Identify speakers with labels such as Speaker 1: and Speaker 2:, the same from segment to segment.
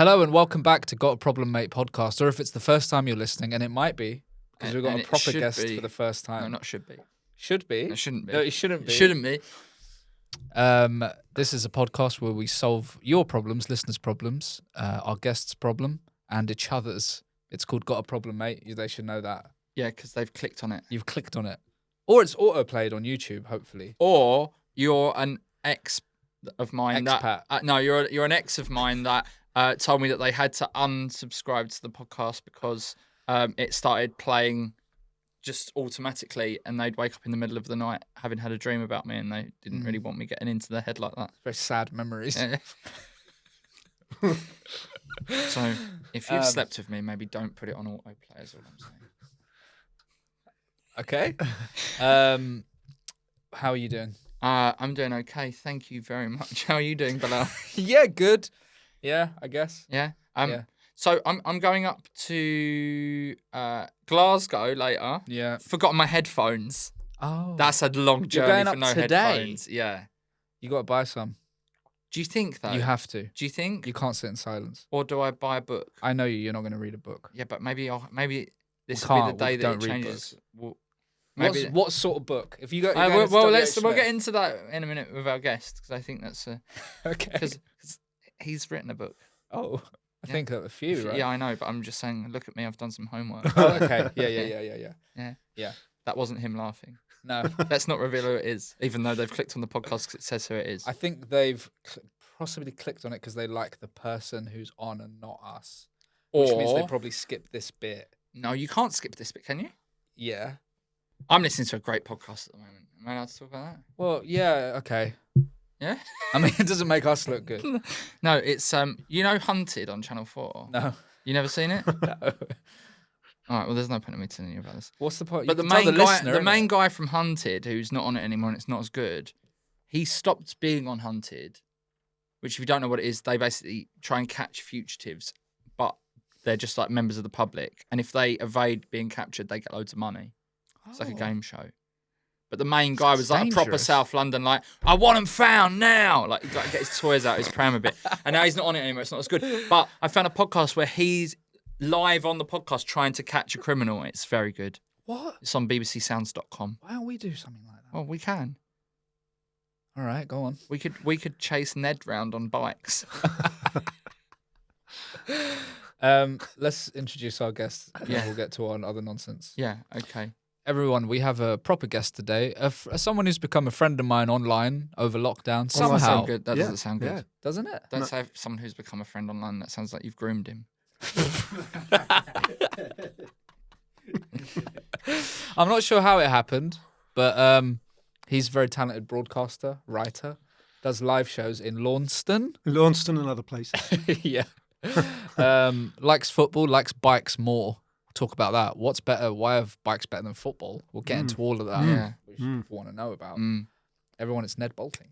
Speaker 1: Hello and welcome back to Gotaproblemmate podcast, or if it's the first time you're listening, and it might be, because we've got a proper guest for the first time.
Speaker 2: No, not should be.
Speaker 1: Should be?
Speaker 2: It shouldn't be.
Speaker 1: No, it shouldn't be.
Speaker 2: It shouldn't be.
Speaker 1: This is a podcast where we solve your problems, listeners' problems, our guests' problem, and each other's. It's called Gotaproblemmate. They should know that.
Speaker 2: Yeah, because they've clicked on it.
Speaker 1: You've clicked on it. Or it's auto-played on YouTube, hopefully.
Speaker 2: Or you're an ex of mine
Speaker 1: Expat.
Speaker 2: No, you're an ex of mine that told me that they had to unsubscribe to the podcast because it started playing just automatically, and they'd wake up in the middle of the night having had a dream about me, and they didn't really want me getting into their head like that.
Speaker 1: Very sad memories.
Speaker 2: Yeah. So if you've slept with me, maybe don't put it on autoplay is all I'm saying.
Speaker 1: Okay. How are you doing?
Speaker 2: I'm doing okay. Thank you very much. How are you doing, Bilal?
Speaker 1: Yeah, good. Yeah, I guess.
Speaker 2: Yeah.
Speaker 1: Yeah.
Speaker 2: So I'm going up to Glasgow later.
Speaker 1: Yeah.
Speaker 2: Forgotten my headphones.
Speaker 1: Oh.
Speaker 2: That's a long journey
Speaker 1: going
Speaker 2: for
Speaker 1: up
Speaker 2: no
Speaker 1: today?
Speaker 2: headphones. Yeah.
Speaker 1: You got to buy some.
Speaker 2: Do you think though?
Speaker 1: You have to.
Speaker 2: Do you think?
Speaker 1: You can't sit in silence.
Speaker 2: Or do I buy a book?
Speaker 1: I know you're not going to read a book.
Speaker 2: Yeah, but maybe this
Speaker 1: We
Speaker 2: will be
Speaker 1: can't.
Speaker 2: the day
Speaker 1: We
Speaker 2: that
Speaker 1: don't
Speaker 2: it
Speaker 1: read
Speaker 2: changes.
Speaker 1: books.
Speaker 2: Well, maybe.
Speaker 1: What sort of book? If you go,
Speaker 2: We'll get into that in a minute with our guest, because I think that's
Speaker 1: Okay.
Speaker 2: because he's written a book.
Speaker 1: Oh, I
Speaker 2: Yeah.
Speaker 1: think a few, right?
Speaker 2: Yeah, I know, but I'm just saying. Look at me, I've done some homework.
Speaker 1: Oh, okay. Yeah.
Speaker 2: Yeah. That wasn't him laughing.
Speaker 1: No,
Speaker 2: Let's not reveal who it is, even though they've clicked on the podcast because it says who it is.
Speaker 1: I think they've possibly clicked on it because they like the person who's on and not us, which means they probably skipped this bit.
Speaker 2: No, you can't skip this bit, can you?
Speaker 1: Yeah.
Speaker 2: I'm listening to a great podcast at the moment. Am I allowed to talk about that?
Speaker 1: Well, yeah. Okay.
Speaker 2: Yeah?
Speaker 1: I mean, it doesn't make us look good.
Speaker 2: No, it's Hunted on Channel 4.
Speaker 1: No.
Speaker 2: You never seen it?
Speaker 1: No.
Speaker 2: All right, well, there's no point in me telling you about this.
Speaker 1: What's the point?
Speaker 2: But the main guy from Hunted, who's not on it anymore and it's not as good, he stopped being on Hunted, which if you don't know what it is, they basically try and catch fugitives, but they're just like members of the public. And if they evade being captured, they get loads of money. It's like a game show. But the main guy was like a proper South London, like, I want him found now. Like, he'd like get his toys out, his pram a bit. And now he's not on it anymore. It's not as good. But I found a podcast where he's live on the podcast trying to catch a criminal. It's very good.
Speaker 1: What?
Speaker 2: It's on bbcsounds.com.
Speaker 1: Why don't we do something like that?
Speaker 2: Well, we can.
Speaker 1: All right, go on.
Speaker 2: We could chase Ned round on bikes.
Speaker 1: Let's introduce our guest. Yeah, we'll get to our other nonsense.
Speaker 2: Yeah, okay.
Speaker 1: Everyone, we have a proper guest today. Someone who's become a friend of mine online over lockdown.
Speaker 2: That doesn't
Speaker 1: Somehow,
Speaker 2: sound good. That doesn't sound good.
Speaker 3: Yeah.
Speaker 1: doesn't it?
Speaker 2: Don't say someone who's become a friend online. That sounds like you've groomed him.
Speaker 1: I'm not sure how it happened, but he's a very talented broadcaster, writer, does live shows in Launceston.
Speaker 3: Launceston and other places.
Speaker 1: Yeah. Likes football, likes bikes more. We'll talk about that. What's better? Why have bikes better than football? We'll get into all of that.
Speaker 2: Yeah.
Speaker 1: Which people want to know about. Everyone, it's Ned Boulting.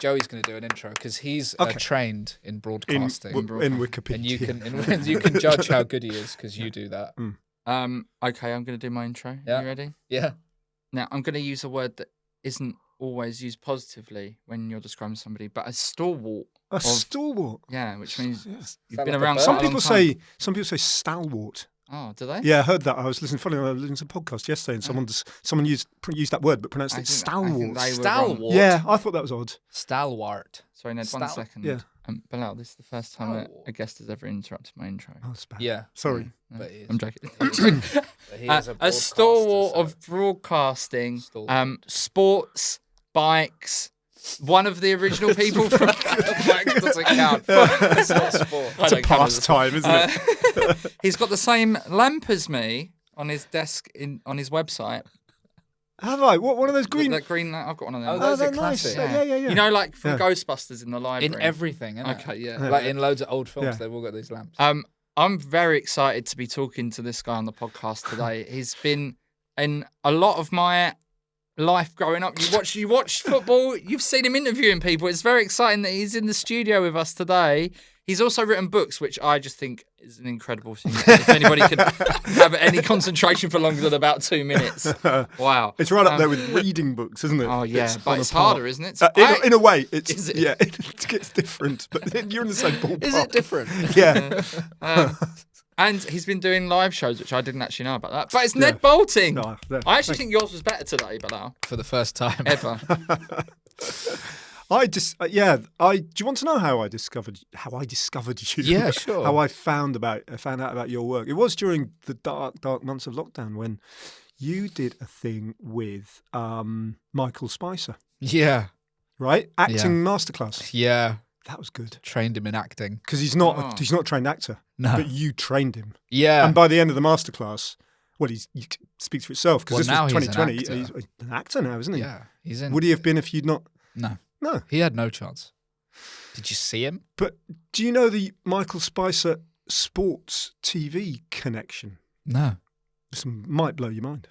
Speaker 1: Joey's going to do an intro because he's trained in broadcasting.
Speaker 3: In Wikipedia.
Speaker 1: And you can judge how good he is because you do that.
Speaker 2: Okay, I'm going to do my intro.
Speaker 1: Yeah.
Speaker 2: You ready?
Speaker 1: Yeah.
Speaker 2: Now, I'm going to use a word that isn't always used positively when you're describing somebody, but a stalwart.
Speaker 3: A stalwart.
Speaker 2: Yeah, which means
Speaker 3: Yes.
Speaker 2: you've
Speaker 1: Sound
Speaker 2: been
Speaker 1: like a
Speaker 2: around
Speaker 1: bird?
Speaker 2: quite a long time.
Speaker 3: Some people say stalwart.
Speaker 2: Oh, do they?
Speaker 3: Yeah, I heard that. I was listening. Funny, I was listening to a podcast yesterday, and someone used that word but pronounced it
Speaker 2: I think
Speaker 3: stalwart.
Speaker 2: they were wrong.
Speaker 1: Stalwart?
Speaker 3: Yeah, I thought that was odd.
Speaker 1: Stalwart.
Speaker 2: Sorry, Ned, one second.
Speaker 3: Yeah.
Speaker 2: Bilal, this is the first time a guest has ever interrupted my intro.
Speaker 3: Oh, it's bad.
Speaker 1: Yeah.
Speaker 3: Sorry.
Speaker 2: No,
Speaker 1: But he is.
Speaker 2: I'm joking.
Speaker 1: But he is
Speaker 2: A
Speaker 1: broadcaster,
Speaker 2: stalwart
Speaker 1: so-
Speaker 2: of broadcasting,
Speaker 1: Stalwart.
Speaker 2: sports, bikes. One of the original people from
Speaker 1: Bikes doesn't count. It's not sport.
Speaker 2: I
Speaker 3: It's a
Speaker 2: don't count as
Speaker 3: pastime, isn't it?
Speaker 2: He's got the same lamp as me on his desk on his website.
Speaker 3: Have I? What? One of those green?
Speaker 2: That green lamp. I've got one of them.
Speaker 1: Oh,
Speaker 3: Oh,
Speaker 1: those are
Speaker 3: they're nice.
Speaker 1: classic.
Speaker 3: Yeah.
Speaker 2: You know, like from
Speaker 3: Yeah.
Speaker 2: Ghostbusters in the library.
Speaker 1: In everything, innit?
Speaker 2: Okay, yeah.
Speaker 1: Like in loads of old films,
Speaker 3: Yeah.
Speaker 1: they've all got these lamps.
Speaker 2: I'm very excited to be talking to this guy on the podcast today. He's been in a lot of my life growing up. You watch football, you've seen him interviewing people. It's very exciting that he's in the studio with us today. He's also written books, which I just think is an incredible thing. If anybody could have any concentration for longer than about 2 minutes. Wow.
Speaker 3: It's right up there with reading books, isn't it?
Speaker 2: Oh, yeah.
Speaker 3: On
Speaker 2: It's
Speaker 3: a par.
Speaker 2: harder, isn't it?
Speaker 3: In a way,
Speaker 2: Is it?
Speaker 3: yeah, it's different, but you're in the same ballpark.
Speaker 1: Is it different?
Speaker 3: Yeah.
Speaker 2: And he's been doing live shows, which I didn't actually know about that. But it's Ned Boulting.
Speaker 3: No, no,
Speaker 2: I actually think yours was better today, Bilal.
Speaker 1: For the first time
Speaker 2: Ever.
Speaker 3: I just, do you want to know how I discovered you?
Speaker 1: Yeah, sure.
Speaker 3: How I found out about your work. It was during the dark months of lockdown when you did a thing with Michael Spicer,
Speaker 1: Yeah.
Speaker 3: right? Acting masterclass.
Speaker 1: Yeah.
Speaker 3: That was good
Speaker 1: Trained him in acting.
Speaker 3: because he's not a trained actor,
Speaker 1: No.
Speaker 3: but you trained him.
Speaker 1: Yeah.
Speaker 3: And by the end of the masterclass, well, he speaks for itself because
Speaker 1: Well,
Speaker 3: this
Speaker 1: now
Speaker 3: was
Speaker 1: he's an
Speaker 3: 2020.
Speaker 1: actor.
Speaker 3: He's an actor now, isn't he?
Speaker 1: Yeah. He's in.
Speaker 3: Would he have been if you'd not?
Speaker 1: No.
Speaker 3: No.
Speaker 1: He had no chance. Did you see him?
Speaker 3: But do you know the Michael Spicer sports TV connection?
Speaker 1: No.
Speaker 3: This might blow your mind.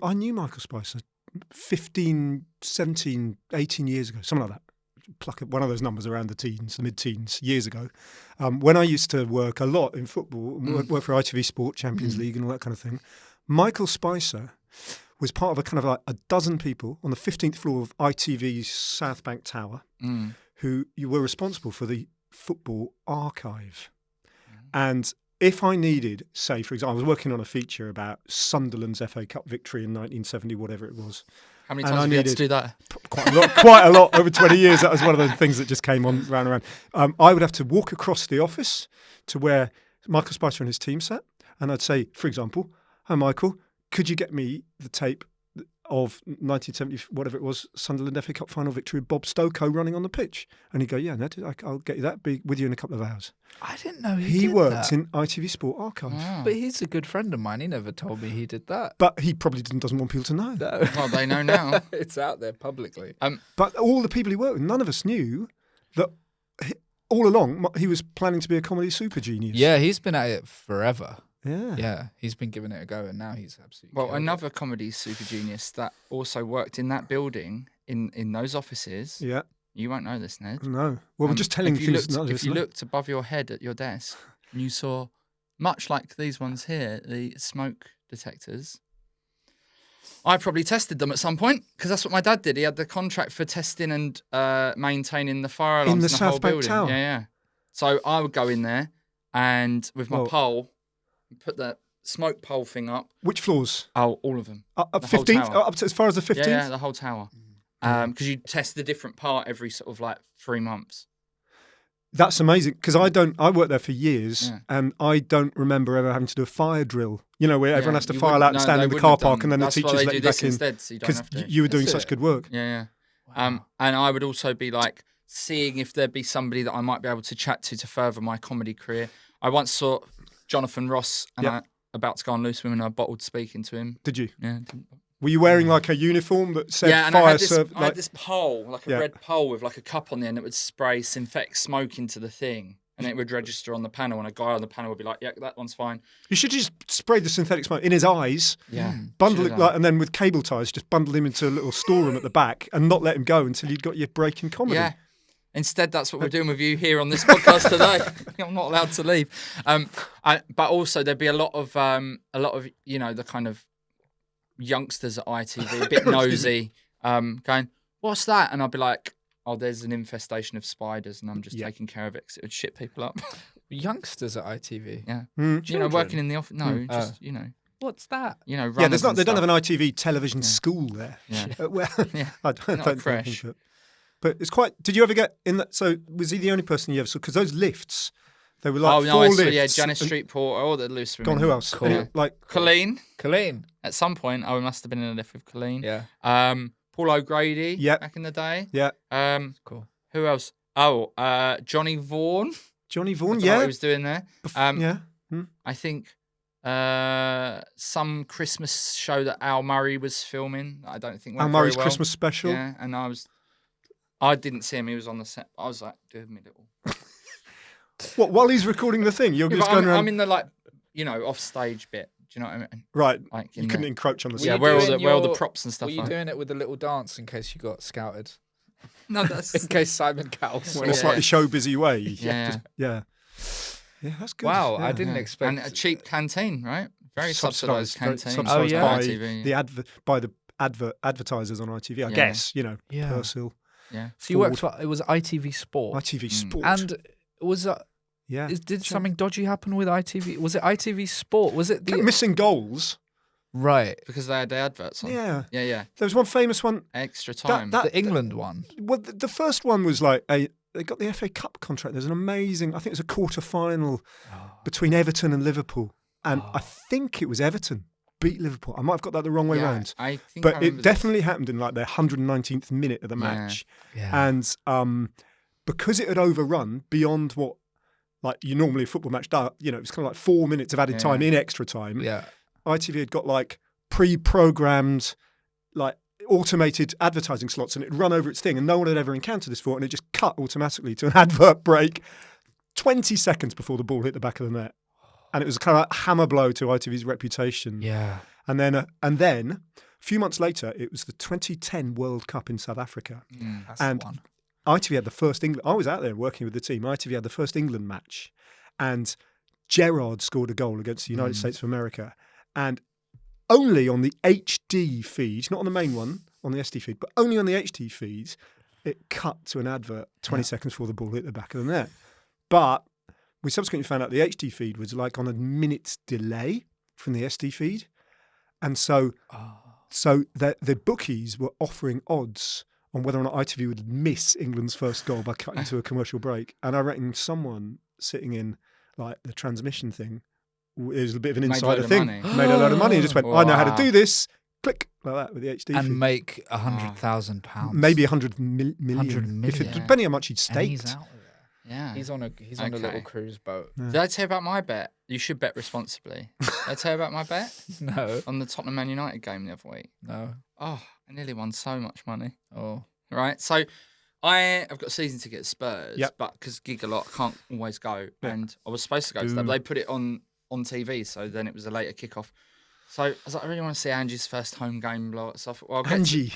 Speaker 3: I knew Michael Spicer 15, 17, 18 years ago, something like that. Pluck one of those numbers around the mid-teens, years ago. When I used to work a lot in football, work for ITV Sport, Champions League and all that kind of thing, Michael Spicer was part of a kind of like a dozen people on the 15th floor of ITV's South Bank Tower who you were responsible for the football archive. And if I needed, say, for example, I was working on a feature about Sunderland's FA Cup victory in 1970, whatever it was.
Speaker 2: How many times have you had to do that?
Speaker 3: Quite a lot over 20 years. That was one of the things that just came on round and round. I would have to walk across the office to where Michael Spicer and his team sat. And I'd say, for example, "Hi, Michael, could you get me the tape of 1970, whatever it was, Sunderland FA Cup final victory with Bob Stokoe running on the pitch?" And he'd go, "Yeah, Ned, I'll get you that. Be with you in a couple of hours."
Speaker 1: I didn't know
Speaker 3: He
Speaker 1: did
Speaker 3: worked
Speaker 1: that.
Speaker 3: in ITV Sport Archive.
Speaker 2: Wow.
Speaker 1: But he's a good friend of mine. He never told me he did that.
Speaker 3: But he probably doesn't want people to know.
Speaker 1: No.
Speaker 2: Well, they know now.
Speaker 1: It's out there publicly.
Speaker 3: But all the people he worked with, none of us knew that all along he was planning to be a comedy super genius.
Speaker 1: Yeah, he's been at it forever.
Speaker 3: Yeah.
Speaker 1: Yeah, he's been giving it a go, and now he's absolutely.
Speaker 2: Well,
Speaker 1: killed it.
Speaker 2: another comedy super genius that also worked in that building, in those offices.
Speaker 3: Yeah.
Speaker 2: You won't know this, Ned.
Speaker 3: No. Well, we're just telling
Speaker 2: if you
Speaker 3: things.
Speaker 2: looked,
Speaker 3: none of
Speaker 2: if
Speaker 3: us
Speaker 2: you
Speaker 3: know.
Speaker 2: looked above your head at your desk, and you saw, much like these ones here, the smoke detectors. I probably tested them at some point because that's what my dad did. He had the contract for testing and maintaining the fire alarms
Speaker 3: In the
Speaker 2: whole
Speaker 3: South Bank
Speaker 2: building.
Speaker 3: Tower?
Speaker 2: Yeah. So I would go in there and with my
Speaker 3: Well-
Speaker 2: pole, put the smoke pole thing up.
Speaker 3: Which floors?
Speaker 2: Oh, all of them.
Speaker 3: Up
Speaker 2: The whole
Speaker 3: 15th?
Speaker 2: tower.
Speaker 3: Up to as far as the 15th?
Speaker 2: Yeah, the whole tower. Because you test a different part every sort of like 3 months.
Speaker 3: That's amazing because I worked there for years
Speaker 2: Yeah.
Speaker 3: and I don't remember ever having to do a fire drill. You know, where everyone has to
Speaker 2: you
Speaker 3: file
Speaker 2: wouldn't-
Speaker 3: out and
Speaker 2: no,
Speaker 3: stand
Speaker 2: they
Speaker 3: in the
Speaker 2: wouldn't
Speaker 3: car
Speaker 2: have
Speaker 3: park
Speaker 2: done.
Speaker 3: and then
Speaker 2: That's
Speaker 3: the
Speaker 2: why
Speaker 3: teachers
Speaker 2: they
Speaker 3: let
Speaker 2: do
Speaker 3: you back
Speaker 2: this
Speaker 3: in
Speaker 2: instead, so you don't
Speaker 3: because
Speaker 2: have to.
Speaker 3: you were doing
Speaker 1: Is
Speaker 3: such
Speaker 1: it?
Speaker 3: good work.
Speaker 2: Yeah.
Speaker 1: Wow.
Speaker 2: And I would also be like seeing if there'd be somebody that I might be able to chat to further my comedy career. I once saw Jonathan Ross and
Speaker 3: Yeah.
Speaker 2: about to go on Loose Women. I bottled speaking to him.
Speaker 3: Did you?
Speaker 2: Yeah.
Speaker 3: Were you wearing like a uniform that said
Speaker 2: Yeah, and
Speaker 3: fire
Speaker 2: I had this,
Speaker 3: serve?
Speaker 2: I had this pole, like a
Speaker 3: Yeah.
Speaker 2: red pole with like a cup on the end that would spray synthetic smoke into the thing. And it would register on the panel, and a guy on the panel would be like, "Yeah, that one's fine."
Speaker 3: You should just spray the synthetic smoke in his eyes,
Speaker 2: Yeah,
Speaker 3: bundle
Speaker 2: should've
Speaker 3: it
Speaker 2: done.
Speaker 3: and then with cable ties, just bundle him into a little storeroom at the back and not let him go until you'd got your break in comedy.
Speaker 2: Yeah. Instead, that's what we're doing with you here on this podcast today. I'm not allowed to leave. But also, there'd be a lot of you know, the kind of youngsters at ITV, a bit nosy, going, "What's that?" And I'd be like, "Oh, there's an infestation of spiders, and I'm just taking care of it because it would shit people up."
Speaker 1: Youngsters at ITV.
Speaker 2: Yeah,
Speaker 3: Mm.
Speaker 2: you know, working in the office. No, just you know,
Speaker 1: What's that?
Speaker 3: Yeah,
Speaker 2: runners and
Speaker 3: they don't have an
Speaker 2: stuff.
Speaker 3: ITV television school there.
Speaker 2: Yeah.
Speaker 3: Well,
Speaker 2: Yeah.
Speaker 3: I don't,
Speaker 2: Not a
Speaker 3: don't
Speaker 2: creche.
Speaker 3: think that. But it's quite. Did you ever get in that? So was he the only person you ever saw? Because those lifts, they were like
Speaker 2: Oh no,
Speaker 3: four
Speaker 2: I saw
Speaker 3: lifts.
Speaker 2: Janice
Speaker 3: and-
Speaker 2: Street Porter or the Loose
Speaker 3: Go on,
Speaker 2: Women.
Speaker 3: who else?
Speaker 1: Cool.
Speaker 3: Any- Like
Speaker 2: Colleen.
Speaker 1: Colleen.
Speaker 2: At some point, I must have been in a lift with Colleen.
Speaker 1: Yeah.
Speaker 2: Paul O'Grady.
Speaker 3: Yeah.
Speaker 2: Back in the day.
Speaker 3: yeah,
Speaker 1: Cool.
Speaker 2: Who else? Oh, Johnny Vaughan.
Speaker 3: Johnny
Speaker 2: I
Speaker 3: Vaughan.
Speaker 2: don't know what
Speaker 3: Yeah,
Speaker 2: he was doing there.
Speaker 3: yeah.
Speaker 2: I think some Christmas show that Al Murray was filming. I don't think went
Speaker 3: Al Murray's
Speaker 2: very well.
Speaker 3: Christmas special.
Speaker 2: Yeah, and I didn't see him. He was on the set. I was like doing me little.
Speaker 3: What? While he's recording the thing, you're
Speaker 2: Yeah,
Speaker 3: just
Speaker 2: but
Speaker 3: going around.
Speaker 2: I'm in the like, you know, off stage bit. Do you know what I mean?
Speaker 3: Right.
Speaker 2: Like
Speaker 3: You
Speaker 2: in
Speaker 3: couldn't
Speaker 2: the,
Speaker 3: encroach on the
Speaker 1: Were
Speaker 2: yeah,
Speaker 1: you
Speaker 3: set.
Speaker 2: where all
Speaker 1: doing
Speaker 2: the
Speaker 1: your-
Speaker 2: props and stuff
Speaker 1: Were you
Speaker 2: are.
Speaker 1: doing it with a little dance in case you got scouted?
Speaker 2: No, that's
Speaker 1: in case Simon Cowell's.
Speaker 3: in a slightly show busy way. Yeah, that's good.
Speaker 1: Wow,
Speaker 3: yeah.
Speaker 1: I didn't expect.
Speaker 2: And a cheap canteen, right? Very subsidised canteen.
Speaker 3: Subsidised
Speaker 1: yeah.
Speaker 3: by
Speaker 2: ITV.
Speaker 3: the advertisers on ITV. I guess Persil,
Speaker 2: Yeah.
Speaker 1: So you worked for it was ITV Sport.
Speaker 3: ITV Sport,
Speaker 1: And was did something dodgy happen with ITV? Was it ITV Sport? Was it the
Speaker 3: kept missing goals.
Speaker 1: right?
Speaker 2: Because they had the adverts on.
Speaker 3: Yeah,
Speaker 2: Yeah.
Speaker 3: there was one famous one.
Speaker 2: Extra time.
Speaker 1: The England one.
Speaker 3: Well, the first one was like they got the FA Cup contract. There's an amazing. I think it was a quarter final between Everton and Liverpool, and I think it was Everton beat Liverpool. I might have got that the wrong way round.
Speaker 2: I think
Speaker 3: But it definitely happened in like the 119th minute of the match.
Speaker 1: Yeah.
Speaker 3: And because it had overrun beyond what like you normally a football match does, it was kind of like 4 minutes of added time in extra time.
Speaker 1: Yeah.
Speaker 3: ITV had got like pre-programmed, like automated advertising slots, and it'd run over its thing, and no one had ever encountered this before, and it just cut automatically to an advert break 20 seconds before the ball hit the back of the net. And it was kind of a hammer blow to ITV's reputation.
Speaker 1: Yeah.
Speaker 3: And then a few months later, it was the 2010 World Cup in South Africa.
Speaker 1: That's
Speaker 3: And
Speaker 1: the one.
Speaker 3: ITV had the first England. I was out there working with the team. ITV had the first England match, and Gerard scored a goal against the United States of America. And only on the HD feed, not on the main one, on the SD feed, but only on the HD feed, it cut to an advert 20 seconds before the ball hit the back of the net. But we subsequently found out the HD feed was like on a minute's delay from the SD feed. And so the bookies were offering odds on whether or not ITV would miss England's first goal by cutting to a commercial break. And I reckon someone sitting in like the transmission thing, it was a bit of an insider thing, made a load of money and just went, I know how to do this. Click, like that with the HD
Speaker 1: And
Speaker 3: feed.
Speaker 1: make £100,000.
Speaker 3: Maybe 100 million.
Speaker 1: 100 million.
Speaker 3: Depending how much he'd
Speaker 1: And
Speaker 3: staked.
Speaker 1: he's out there.
Speaker 2: Yeah.
Speaker 1: He's on a little cruise boat.
Speaker 2: Did I tell you about my bet? You should bet responsibly. Did I tell you about my bet?
Speaker 1: No.
Speaker 2: On the Tottenham Man United game the other week.
Speaker 1: No.
Speaker 2: Oh, I nearly won so much money.
Speaker 1: Oh.
Speaker 2: Right. So I've got season ticket at Spurs,
Speaker 3: Yep.
Speaker 2: but because gig a lot, I can't always go. And I was supposed to go to that, but they put it on TV, so then it was a later kickoff. So I was like, I really want to see Angie's first home game. Blah. So I thought, well, I'll get
Speaker 3: Angie.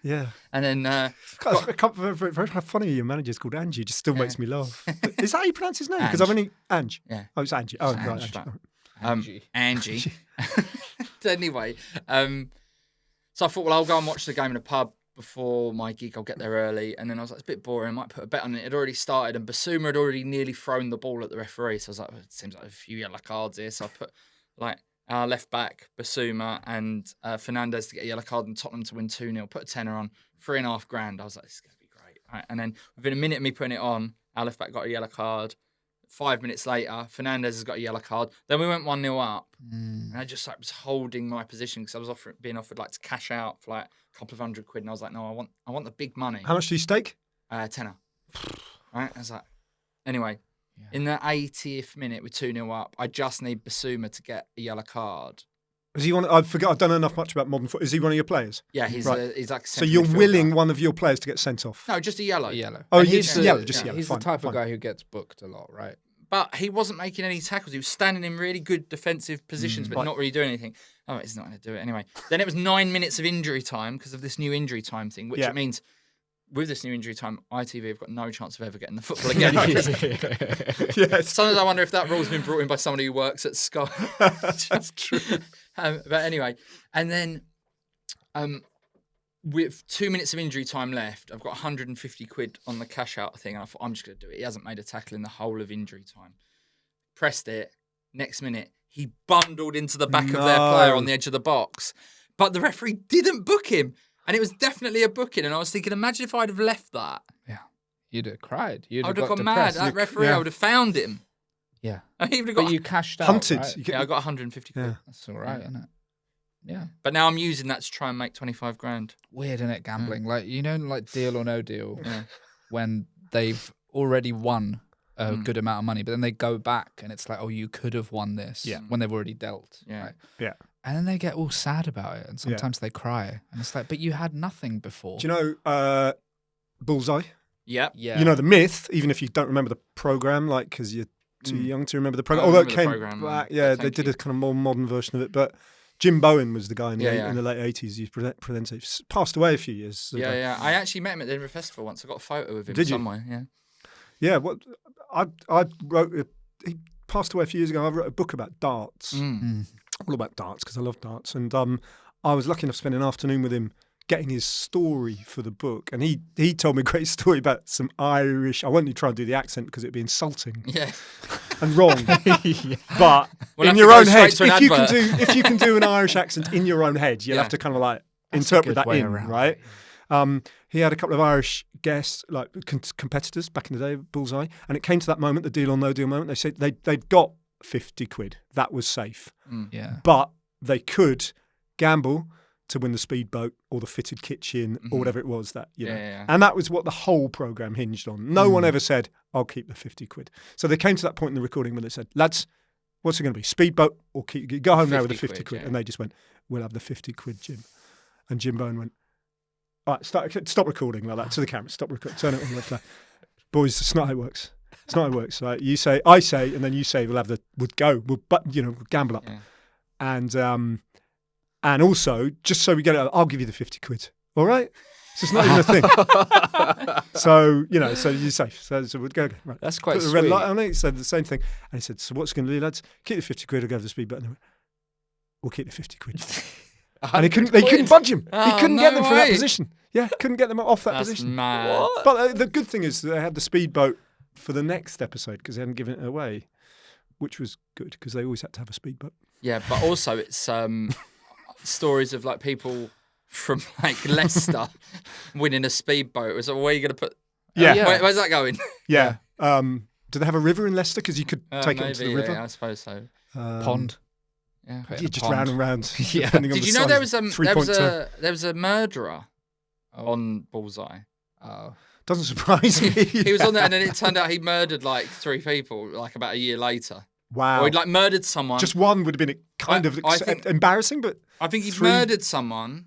Speaker 2: yeah. And then
Speaker 3: Very funny your manager's called Angie. It just still makes me laugh. Is that how you pronounce his name? Because I've only Ange.
Speaker 2: Yeah.
Speaker 3: Oh, it's Angie. Oh,
Speaker 2: Ange,
Speaker 3: right,
Speaker 2: Angie. Anyway, so I thought, well, I'll go and watch the game in a pub before my gig. I'll get there early. And then I was like, it's a bit boring. I might put a bet on it. It had already started, and Basuma had already nearly thrown the ball at the referee. So I was like, it seems like a few yellow cards here. So I put like left back, Basuma, and Fernandez to get a yellow card, and Tottenham to win 2-0. Put a tenner on, $3,500. I was like, this is going to be great. Right? And then within a minute of me putting it on, our left back got a yellow card. 5 minutes later, Fernandez has got a yellow card. Then we went 1-0 up. And I just was holding my position because I was being offered like to cash out for like a couple of £100. And I was like, no, I want the big money.
Speaker 3: How much do you stake?
Speaker 2: Tenner. Right? I was like, anyway, in the 80th minute, we're 2-0 up. I just need Basuma to get a yellow card.
Speaker 3: Is he one? I forgot. I don't know enough much about modern football. Is he one of your players?
Speaker 2: Yeah, he's
Speaker 3: Right.
Speaker 2: he's like. A
Speaker 3: So you're willing one of your players to get sent off?
Speaker 2: No, just a yellow.
Speaker 1: Yellow.
Speaker 3: Oh,
Speaker 1: And
Speaker 3: you
Speaker 1: he's
Speaker 3: just
Speaker 1: the-
Speaker 3: yellow, just yellow.
Speaker 1: He's
Speaker 3: Fine,
Speaker 1: the type
Speaker 3: fine.
Speaker 1: of guy who gets booked a lot, right?
Speaker 2: But he wasn't making any tackles. He was standing in really good defensive positions, but not really doing anything. Oh, he's not going to do it anyway. Then it was 9 minutes of injury time because of this new injury time thing, which it means with this new injury time, ITV have got no chance of ever getting the football again.
Speaker 3: Yes.
Speaker 2: Sometimes I wonder if that rule's been brought in by somebody who works at Sky.
Speaker 3: That's true.
Speaker 2: But anyway, and then with 2 minutes of injury time left, I've got 150 quid on the cash out thing, and I thought, I'm just going to do it. He hasn't made a tackle in the whole of injury time. Pressed it. Next minute, he bundled into the back of their player on the edge of the box. But the referee didn't book him. And it was definitely a booking. And I was thinking, imagine if I'd have left that.
Speaker 1: Yeah. You'd have cried.
Speaker 2: I would have gone mad. That referee, I would have found him.
Speaker 1: Yeah.
Speaker 2: He would have got
Speaker 1: But you cashed out,
Speaker 3: Hunted.
Speaker 1: right?
Speaker 3: You get-
Speaker 2: I got 150 quid.
Speaker 3: Yeah.
Speaker 1: That's all right, isn't it? Yeah.
Speaker 2: But now I'm using that to try and make 25 grand.
Speaker 1: Weird, isn't it, gambling? Like, like Deal or No Deal,
Speaker 2: Yeah.
Speaker 1: when they've already won a good amount of money, but then they go back and it's like, oh, you could have won this when they've already dealt.
Speaker 2: Yeah.
Speaker 1: Right?
Speaker 3: Yeah.
Speaker 1: And then they get all sad about it, and sometimes they cry. And it's like, but you had nothing before.
Speaker 3: Do you know Bullseye?
Speaker 2: Yep.
Speaker 1: Yeah.
Speaker 3: You know the myth, even if you don't remember the program, like because you're too young to remember the program.
Speaker 2: I
Speaker 3: Although it
Speaker 2: remember the
Speaker 3: came
Speaker 2: programme,
Speaker 3: back,
Speaker 2: but
Speaker 3: yeah,
Speaker 2: thank
Speaker 3: they did
Speaker 2: you.
Speaker 3: a kind of more modern version of it. But Jim Bowen was the guy in the,
Speaker 2: Yeah.
Speaker 3: in the late 80s. He presented. Passed away a few years ago.
Speaker 2: Yeah. I actually met him at the Edinburgh Festival once. I got a photo with him
Speaker 3: Did you?
Speaker 2: somewhere. Yeah.
Speaker 3: Yeah, what I wrote. He passed away a few years ago. I wrote a book about darts, all about darts because I love darts, and I was lucky enough to spend an afternoon with him getting his story for the book, and he told me a great story about some Irish. I won't even try and do the accent because it'd be insulting
Speaker 2: Yeah.
Speaker 3: and wrong. But
Speaker 2: We'll
Speaker 3: in
Speaker 2: have
Speaker 3: your
Speaker 2: to go
Speaker 3: own head,
Speaker 2: straight to an
Speaker 3: if you can do an Irish accent in your own head, you'll
Speaker 2: Yeah.
Speaker 3: have to kind of like
Speaker 1: That's a
Speaker 3: interpret
Speaker 1: good
Speaker 3: that
Speaker 1: way
Speaker 3: in,
Speaker 1: around
Speaker 3: right? He had a couple of Irish guests, like competitors back in the day, Bullseye, and it came to that moment, the deal or no deal moment. They said they'd got 50 quid. That was safe.
Speaker 1: Yeah.
Speaker 3: But they could gamble to win the speedboat or the fitted kitchen or whatever it was that, you know.
Speaker 2: Yeah.
Speaker 3: And that was what the whole programme hinged on. No one ever said, I'll keep the 50 quid. So they came to that point in the recording when they said, lads, what's it going to be? Speedboat or go home now with the 50 quid.
Speaker 2: Yeah.
Speaker 3: And they just went, we'll have the 50 quid, Jim. And Jim Bowen went, all right, stop recording like that to the camera. Stop recording. Turn it on. Left. Boys, it's not how it works. It's not how it works. Right? You say, I say, and then you say, we'll gamble up.
Speaker 2: Yeah.
Speaker 3: And also, just so we get it, I'll give you the 50 quid. All right? So it's not even a thing. So you're safe. So we'll go. Right.
Speaker 1: That's quite
Speaker 3: Put the red
Speaker 1: sweet.
Speaker 3: light on it. He said the same thing. And he said, so what's going to do, lads? Keep the 50 quid or go for the speedboat. And they went, we'll keep the 50 quid. And they couldn't budge him.
Speaker 2: Oh,
Speaker 3: he couldn't
Speaker 2: no
Speaker 3: get them from that
Speaker 2: way.
Speaker 3: position. Yeah, couldn't get them off that
Speaker 2: That's
Speaker 3: position.
Speaker 2: mad.
Speaker 3: But the good thing is they had the speedboat for the next episode because they hadn't given it away, which was good because they always had to have a speedboat.
Speaker 2: Yeah, but also it's stories of like people from like Leicester winning a speedboat. It's like, where are you going to put?
Speaker 3: Yeah.
Speaker 2: Where's that going?
Speaker 3: Yeah. Do they have a river in Leicester? Because you could take it into the river.
Speaker 2: Yeah, I suppose so.
Speaker 1: Pond.
Speaker 2: Yeah.
Speaker 1: Put it in
Speaker 3: You
Speaker 1: a
Speaker 3: just
Speaker 1: pond.
Speaker 3: round and round.
Speaker 1: Yeah.
Speaker 3: Depending on
Speaker 2: Did
Speaker 3: the
Speaker 2: you know
Speaker 3: size.
Speaker 2: there was a murderer on Bullseye?
Speaker 1: Oh.
Speaker 3: Doesn't surprise me.
Speaker 2: He was on there, and then it turned out he murdered like 3 people, like about a year later.
Speaker 3: Wow.
Speaker 2: Or he'd like murdered someone.
Speaker 3: Just one would have been kind of
Speaker 2: I think-
Speaker 3: embarrassing, but
Speaker 2: I think he
Speaker 3: 3
Speaker 2: murdered someone,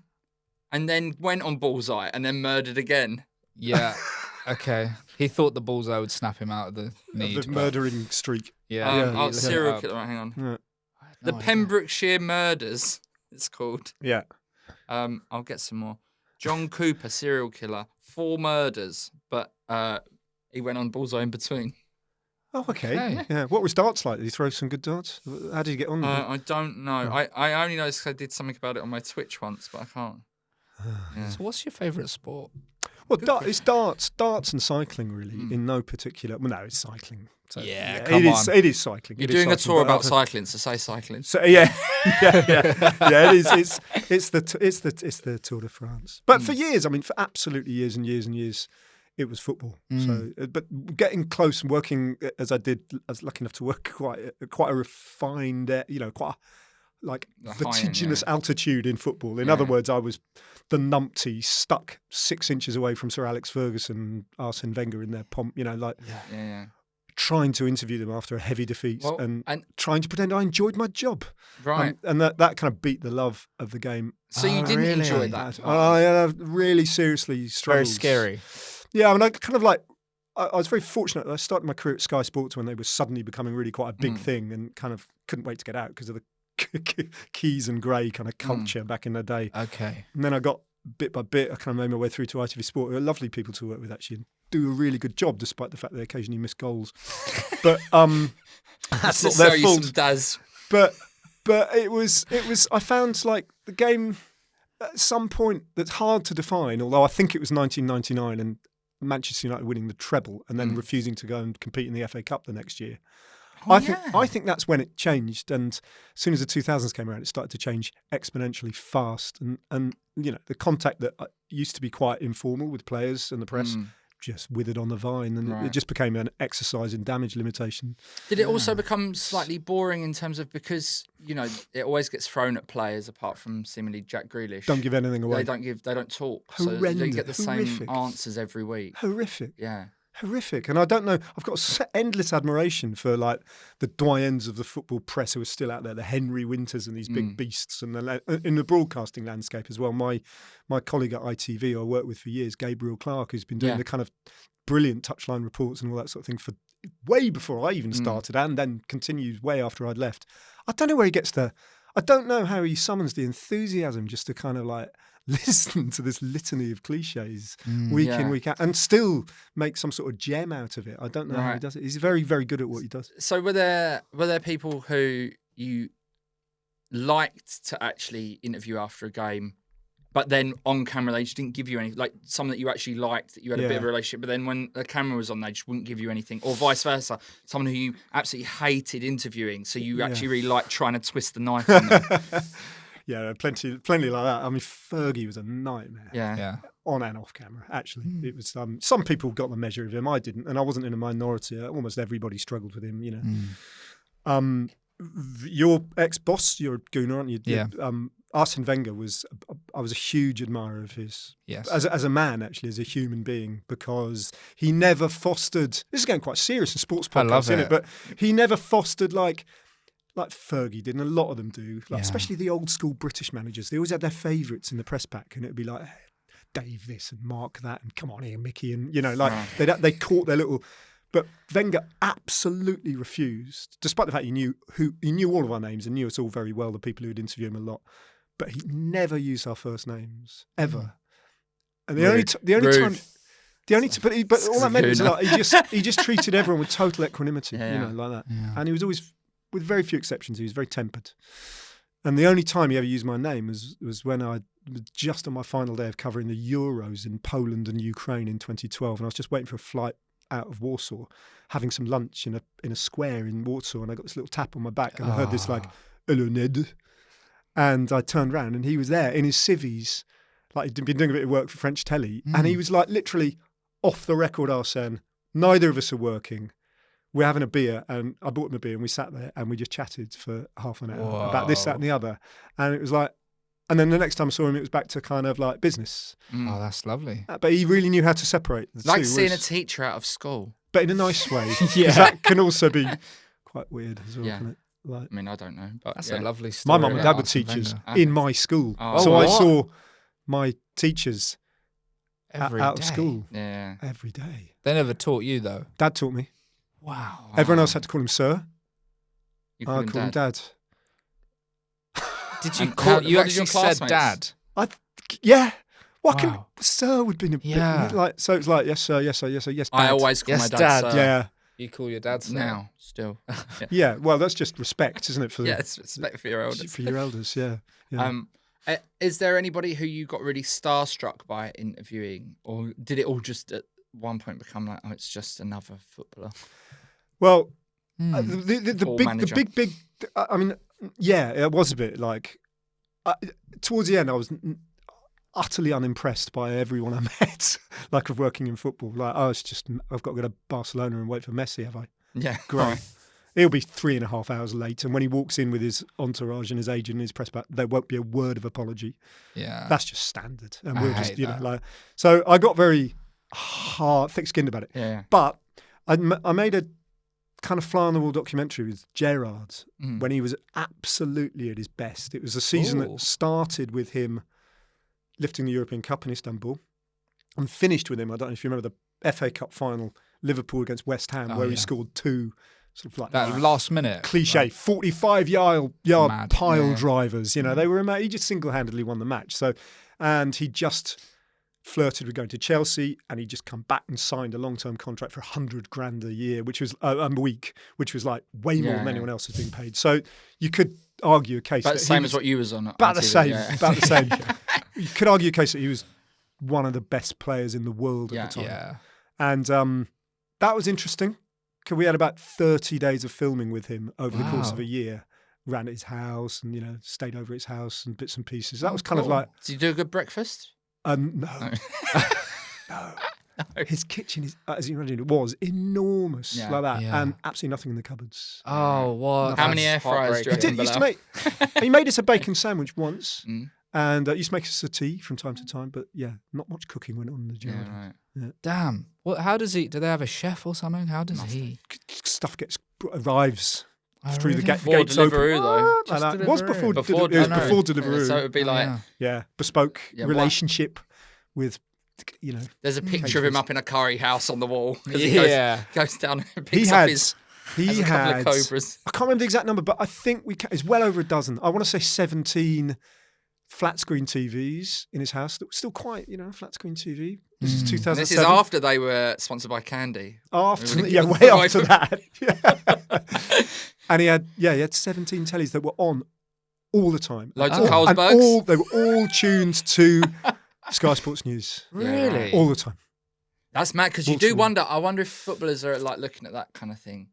Speaker 2: and then went on Bullseye, and then murdered again.
Speaker 1: Yeah. Okay. He thought the bullseye would snap him out of the need.
Speaker 3: the
Speaker 1: but-
Speaker 3: murdering streak.
Speaker 1: Yeah.
Speaker 3: Yeah.
Speaker 2: Serial killer. Right, hang on.
Speaker 3: Yeah.
Speaker 1: I had
Speaker 2: The
Speaker 1: no idea.
Speaker 2: Pembrokeshire Murders. It's called.
Speaker 3: Yeah.
Speaker 2: I'll get some more. John Cooper, serial killer, 4 murders, but he went on Bullseye in between.
Speaker 3: Oh, okay.
Speaker 1: Okay.
Speaker 3: Yeah. What was darts like? Did he throw some good darts? How did he get on?
Speaker 2: I don't know. I only know because I did something about it on my Twitch once, but I can't. Yeah.
Speaker 1: So what's your favourite sport?
Speaker 3: Well, it's darts and cycling, really, in no particular. Well, no, it's cycling. So,
Speaker 1: Yeah,
Speaker 3: it
Speaker 1: come
Speaker 3: is.
Speaker 1: on.
Speaker 3: It is cycling.
Speaker 2: You're
Speaker 3: It is
Speaker 2: doing a
Speaker 3: cycling,
Speaker 2: tour
Speaker 3: but
Speaker 2: about cycling, so say cycling.
Speaker 3: So yeah. It is. It's the Tour de France. But for years, I mean, for absolutely years and years and years, it was football. So, but getting close and working as I did, I was lucky enough to work quite a refined, quite a, like
Speaker 2: High-end,
Speaker 3: vertiginous
Speaker 2: yeah.
Speaker 3: altitude in football. In other words, I was the numpty stuck 6 inches away from Sir Alex Ferguson, Arsene Wenger in their pomp.
Speaker 2: Yeah.
Speaker 3: Trying to interview them after a heavy defeat
Speaker 2: Well,
Speaker 3: and
Speaker 2: and-
Speaker 3: trying to pretend I enjoyed my job.
Speaker 2: Right.
Speaker 3: And that kind of beat the love of the game.
Speaker 2: So you didn't
Speaker 1: really?
Speaker 2: enjoy that?
Speaker 3: I really seriously struggled.
Speaker 1: Very scary.
Speaker 3: Yeah, I mean, I kind of like, I was very fortunate that I started my career at Sky Sports when they were suddenly becoming really quite a big thing and kind of couldn't wait to get out because of the Keys and Grey kind of culture back in the day.
Speaker 1: Okay.
Speaker 3: And then I got bit by bit, I kind of made my way through to ITV Sport. They're lovely people to work with, actually, and do a really good job despite the fact they occasionally miss goals. But that's not
Speaker 2: Sell
Speaker 3: their
Speaker 2: you some
Speaker 3: fault.
Speaker 2: Daz.
Speaker 3: But it was I found like the game at some point that's hard to define, although I think it was 1999 and Manchester United winning the treble and then refusing to go and compete in the FA Cup the next year. I think that's when it changed, and as soon as the 2000s came around, it started to change exponentially fast. And the contact that used to be quite informal with players and the press just withered on the vine, and it just became an exercise in damage limitation.
Speaker 2: Did it also become slightly boring in terms of because it always gets thrown at players apart from seemingly Jack Grealish?
Speaker 3: Don't give anything away.
Speaker 2: They don't talk. So you don't get the
Speaker 3: Horrific.
Speaker 2: same answers every week.
Speaker 3: Horrific.
Speaker 2: Yeah.
Speaker 3: Horrific. And I don't know, I've got endless admiration for like the doyens of the football press who are still out there, the Henry Winters and these big beasts, and in the broadcasting landscape as well. My colleague at ITV who I worked with for years, Gabriel Clark, who's been doing the kind of brilliant touchline reports and all that sort of thing for way before I even started and then continued way after I'd left. I don't know where he gets I don't know how he summons the enthusiasm just to kind of like listen to this litany of cliches week in, week out, and still make some sort of gem out of it. I don't know how he does it. He's very, very good at what he does.
Speaker 2: So were there people who you liked to actually interview after a game, but then on camera they just didn't give you any, like some that you actually liked, that you had a bit of a relationship, but then when the camera was on, they just wouldn't give you anything, or vice versa, someone who you absolutely hated interviewing, so you actually really liked trying to twist the knife on them?
Speaker 3: Yeah, plenty like that. I mean, Fergie was a nightmare.
Speaker 2: Yeah.
Speaker 3: On and off camera, actually. It was some people got the measure of him. I didn't, and I wasn't in a minority. Almost everybody struggled with him, you know. Your ex-boss, you're a gooner, aren't you?
Speaker 1: Yeah.
Speaker 3: Arsene Wenger I was a huge admirer of his.
Speaker 1: Yes.
Speaker 3: As a man, actually, as a human being, because he never fostered. This is getting quite serious in sports podcasts,
Speaker 1: I love
Speaker 3: isn't
Speaker 1: it.
Speaker 3: it? But he never fostered like Fergie did, and a lot of them do. Especially the old school British managers. They always had their favourites in the press pack, and it'd be like, hey, Dave this and Mark that, and come on here, Mickey, and you know, like they caught their little. But Wenger absolutely refused, despite the fact he knew all of our names and knew us all very well, the people who would interview him a lot. But he never used our first names ever. And the only time. But all that meant was like he just treated everyone with total equanimity, you know, like that. Yeah. And he was always, with very few exceptions, he was very tempered. And the only time he ever used my name was when I was just on my final day of covering the Euros in Poland and Ukraine in 2012, and I was just waiting for a flight out of Warsaw, having some lunch in a square in Warsaw, and I got this little tap on my back, and I heard this like, "Hello, Ned," and I turned around, and he was there in his civvies, like he'd been doing a bit of work for French telly, and he was like literally off the record, Arsene, neither of us are working. We're having a beer, and I bought him a beer, and we sat there, and we just chatted for half an hour about this, that, and the other, and it was like. And then the next time I saw him, it was back to kind of like business.
Speaker 1: Oh, that's lovely.
Speaker 3: But he really knew how to separate the two.
Speaker 2: Like seeing a teacher out of school.
Speaker 3: But in a nice way. Because that can also be quite weird as well, can it? Like,
Speaker 2: I mean, I don't know. But
Speaker 1: that's a lovely story.
Speaker 3: My mum and dad were teachers in my school.
Speaker 2: Oh,
Speaker 3: so
Speaker 2: what?
Speaker 3: I saw my teachers out
Speaker 1: Every
Speaker 3: of
Speaker 1: day.
Speaker 3: school
Speaker 2: Yeah.
Speaker 3: every day.
Speaker 1: They never taught you though.
Speaker 3: Dad taught me.
Speaker 1: Wow.
Speaker 3: Everyone else had to call him sir.
Speaker 2: You
Speaker 3: I called him Dad.
Speaker 1: Did you
Speaker 2: And
Speaker 1: call?
Speaker 2: how-
Speaker 1: You
Speaker 2: what did your
Speaker 1: actually said
Speaker 2: classmates-
Speaker 1: dad.
Speaker 3: Yeah. What can
Speaker 1: Wow.
Speaker 3: sir would be a bit like, so it's like, yes, sir, yes, sir, yes, sir, yes, Dad.
Speaker 2: I always call
Speaker 1: Yes,
Speaker 2: my dad,
Speaker 1: Dad.
Speaker 2: sir.
Speaker 3: Yeah.
Speaker 1: You call your dad sir.
Speaker 2: Now, still.
Speaker 3: Yeah. Well, that's just respect, isn't it? For
Speaker 2: Yeah, it's respect for your elders.
Speaker 3: For your elders, yeah.
Speaker 2: Is there anybody who you got really starstruck by interviewing, or did it all just at one point become like, oh, it's just another footballer?
Speaker 3: Well, the big. I mean, yeah, it was a bit like. Towards the end, I was utterly unimpressed by everyone I met. Like of working in football, like I've got to go to Barcelona and wait for Messi. Have I?
Speaker 2: Yeah,
Speaker 3: Great.
Speaker 2: right.
Speaker 3: He'll be 3.5 hours late, and when he walks in with his entourage and his agent and his press back, there won't be a word of apology.
Speaker 1: Yeah.
Speaker 3: That's just standard, and
Speaker 1: I
Speaker 3: we'll just,
Speaker 1: hate
Speaker 3: you know,
Speaker 1: that.
Speaker 3: like. So I got very thick-skinned about it.
Speaker 2: Yeah.
Speaker 3: But I made a kind of fly-on-the-wall documentary with Gerard when he was absolutely at his best. It was a season that started with him lifting the European Cup in Istanbul and finished with him, I don't know if you remember the FA Cup final, Liverpool against West Ham, where he scored two sort of like
Speaker 1: That last minute.
Speaker 3: cliche 45-yard
Speaker 1: Mad.
Speaker 3: pile drivers. You know, they were he just single-handedly won the match. So, and he just flirted with going to Chelsea, and he just come back and signed a long-term contract for $100,000 a year, which was a week, which was like way more than anyone else was being paid. So you could argue a case
Speaker 2: But
Speaker 3: that
Speaker 2: same as what you was on.
Speaker 3: about the
Speaker 2: TV,
Speaker 3: same.
Speaker 2: yeah.
Speaker 3: About the same. You could argue a case that he was one of the best players in the world at the time.
Speaker 1: Yeah.
Speaker 3: And that was interesting. 'Cause we had about 30 days of filming with him over the course of a year. Ran at his house and, you know, stayed over at his house and bits and pieces. That was kind of like...
Speaker 2: Did you do a good breakfast?
Speaker 3: No. No. His kitchen, as you imagine, it was enormous like that.
Speaker 1: Yeah.
Speaker 3: And absolutely nothing in the cupboards.
Speaker 1: Oh, what?
Speaker 2: How many air fryers do you
Speaker 3: He
Speaker 2: reckon,
Speaker 3: used to
Speaker 2: Bilal?
Speaker 3: make... He made us a bacon sandwich once. And used to make us a tea from time to time. But, yeah, not much cooking went on in the Gerard.
Speaker 2: Yeah, right.
Speaker 3: Yeah.
Speaker 1: Damn. What? How does he? Do they have a chef or something? How does he?
Speaker 3: Stuff arrives through the
Speaker 1: really?
Speaker 2: Before
Speaker 3: gates open.
Speaker 2: Deliveroo, though.
Speaker 3: Like that. It
Speaker 1: Deliveroo.
Speaker 3: was before
Speaker 2: Before
Speaker 3: Deliveroo. It was
Speaker 2: Deliveroo.
Speaker 3: before Deliveroo.
Speaker 2: So it would be like,
Speaker 3: Yeah, bespoke
Speaker 2: Yeah,
Speaker 3: relationship with, you know.
Speaker 2: there's a picture of him up in a curry house on the wall. 'Cause he
Speaker 1: Yeah.
Speaker 2: goes down and
Speaker 3: He
Speaker 2: picks
Speaker 3: had
Speaker 2: up his
Speaker 3: He
Speaker 2: Has a couple of
Speaker 3: had,
Speaker 2: cobras.
Speaker 3: I can't remember the exact number, but I think it's well over a dozen. I want to say 17 flat screen TVs in his house. Still quite, flat screen TV. This is 2007.
Speaker 2: And this is after they were sponsored by Candy.
Speaker 3: After,
Speaker 2: Really
Speaker 3: yeah,
Speaker 2: good
Speaker 3: way
Speaker 2: vibe.
Speaker 3: after that. Yeah. And he had 17 tellies that were on all the time.
Speaker 2: Loads of Carlsbergs.
Speaker 3: They were all tuned to Sky Sports News.
Speaker 1: Really?
Speaker 3: All the time.
Speaker 2: That's mad because you do
Speaker 3: Baltimore.
Speaker 2: wonder. I wonder if footballers are like looking at that kind of thing,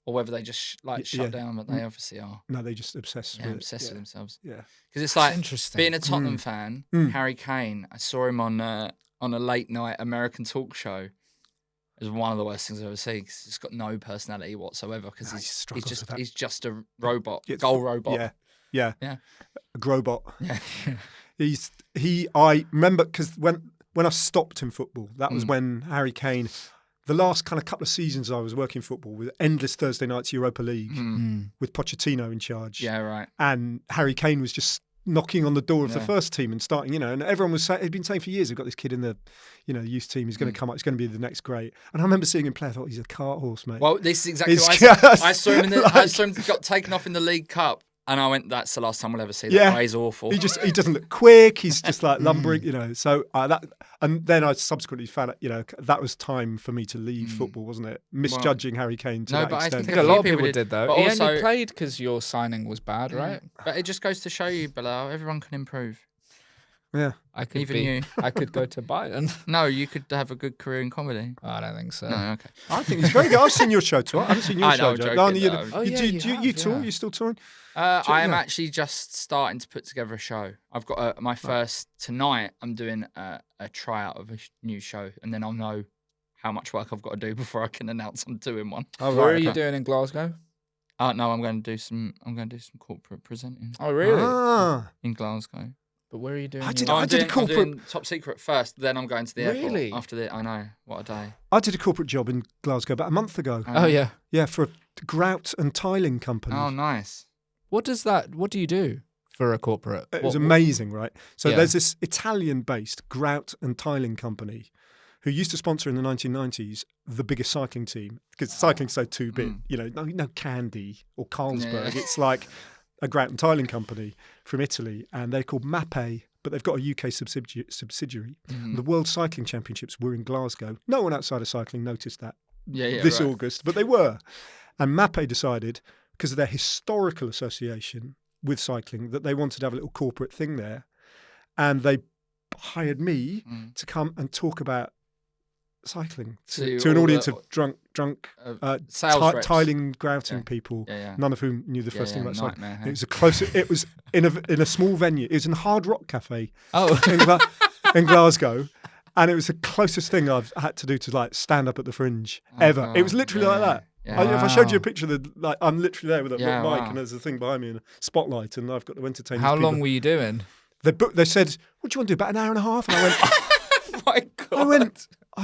Speaker 2: or whether they just shut
Speaker 3: Yeah.
Speaker 2: down. But they obviously are.
Speaker 3: No, they just obsessed with it.
Speaker 2: Obsessed with themselves.
Speaker 3: Yeah.
Speaker 2: Because it's like
Speaker 1: interesting.
Speaker 2: being a Tottenham fan.
Speaker 3: Mm.
Speaker 2: Harry Kane. I saw him on a late night American talk show. It was one of the worst things I've ever seen. 'Cause he's got no personality whatsoever. Because
Speaker 3: No, he struggles with that.
Speaker 2: he's just a robot,
Speaker 3: It's-
Speaker 2: goal robot.
Speaker 3: Yeah.
Speaker 2: Yeah.
Speaker 3: A Grobot.
Speaker 2: Yeah.
Speaker 3: I remember because when I stopped in football, that was
Speaker 2: Mm.
Speaker 3: when Harry Kane, the last kind of couple of seasons I was working football with endless Thursday nights Europa League with Pochettino in charge.
Speaker 2: Yeah. Right.
Speaker 3: And Harry Kane was just knocking on the door of the
Speaker 2: Yeah.
Speaker 3: first team and starting, and everyone was saying, he'd been saying for years, we've got this kid in the, youth team, he's going to come up, he's going to be the next great. And I remember seeing him play, I thought, he's a cart horse, mate.
Speaker 2: Well, this is exactly
Speaker 3: It's
Speaker 2: what I said.
Speaker 3: just
Speaker 2: I saw him I
Speaker 3: like-
Speaker 2: saw him got taken off in the League Cup, and I went, "That's the last time we'll ever see that
Speaker 3: Yeah.
Speaker 2: guy. He's awful."
Speaker 3: he doesn't look quick, he's just like lumbering, So and then I subsequently found out, that was time for me to leave football, wasn't it? Misjudging Harry Kane to
Speaker 2: No,
Speaker 3: that
Speaker 2: but I
Speaker 3: extent.
Speaker 1: I think
Speaker 2: A
Speaker 1: a
Speaker 2: few
Speaker 1: lot of
Speaker 2: people
Speaker 1: people
Speaker 2: did,
Speaker 1: did though.
Speaker 2: but
Speaker 1: He
Speaker 2: also-
Speaker 1: only played because your signing was bad, right?
Speaker 2: But it just goes to show you, Bilal, everyone can improve.
Speaker 3: Yeah.
Speaker 1: I could
Speaker 2: Even you.
Speaker 1: I could go to Bayern.
Speaker 2: No, you could have a good career in comedy.
Speaker 1: I don't think so.
Speaker 2: No, okay.
Speaker 3: I think he's very good. I've seen your show too. I haven't seen your
Speaker 2: I know,
Speaker 3: show, Joe.
Speaker 2: joking,
Speaker 3: you,
Speaker 2: though.
Speaker 1: Oh,
Speaker 3: you,
Speaker 1: yeah,
Speaker 3: do,
Speaker 1: you
Speaker 3: do you
Speaker 1: have,
Speaker 3: tour?
Speaker 1: yeah.
Speaker 3: You still touring?
Speaker 2: I am
Speaker 3: yeah.
Speaker 2: actually just starting to put together a show. I've got my first tonight. I'm doing a tryout of a new show, and then I'll know how much work I've got to do before I can announce I'm doing one.
Speaker 3: Oh,
Speaker 1: Where are
Speaker 3: right,
Speaker 1: you
Speaker 3: okay.
Speaker 1: doing in Glasgow?
Speaker 2: No, I'm going to do some corporate presenting
Speaker 1: Oh, really?
Speaker 3: Ah.
Speaker 2: in Glasgow.
Speaker 1: But where are you doing?
Speaker 3: I did-
Speaker 1: your-
Speaker 3: I did a
Speaker 2: I'm
Speaker 3: corporate-
Speaker 2: doing top secret first, then I'm going to the airport.
Speaker 1: Really?
Speaker 2: After the, I know, what a day.
Speaker 3: I did a corporate job in Glasgow about a month ago.
Speaker 1: Oh yeah.
Speaker 3: Yeah, for a grout and tiling company.
Speaker 2: Oh, nice.
Speaker 1: What do you do for a corporate?
Speaker 3: It was amazing, right? So
Speaker 1: Yeah.
Speaker 3: there's this Italian-based grout and tiling company who used to sponsor in the 1990s the biggest cycling team because cycling's so too big. No Candy or Carlsberg.
Speaker 2: Yeah.
Speaker 3: It's like a grout and tiling company from Italy, and they're called Mappe, but they've got a UK subsidiary. The World Cycling Championships were in Glasgow. No one outside of cycling noticed that
Speaker 2: Yeah,
Speaker 3: this
Speaker 2: right.
Speaker 3: August, but they were. And Mappe decided, because of their historical association with cycling, that they wanted to have a little corporate thing there. And they hired me to come and talk about cycling to an
Speaker 2: all
Speaker 3: audience
Speaker 2: the-
Speaker 3: of drunk
Speaker 2: sales reps.
Speaker 3: tiling, grouting
Speaker 2: Yeah.
Speaker 3: people,
Speaker 2: Yeah.
Speaker 3: none of whom knew the first thing about cycling.
Speaker 2: nightmare,
Speaker 3: It was it was in a small venue. It was in a Hard Rock Cafe
Speaker 1: Oh.
Speaker 3: in Glasgow. And it was the closest thing I've had to do to like stand up at the Fringe ever. It was literally like that.
Speaker 2: Yeah.
Speaker 3: If I showed you a
Speaker 1: Wow.
Speaker 3: picture of I'm literally there with a
Speaker 2: Yeah,
Speaker 3: mic
Speaker 2: wow.
Speaker 3: and there's a thing behind me and a spotlight and I've got to entertain
Speaker 1: How
Speaker 3: these people.
Speaker 1: long were you doing?
Speaker 3: They said, what do you want to do, about an hour and a half? And I went,
Speaker 1: Oh my god.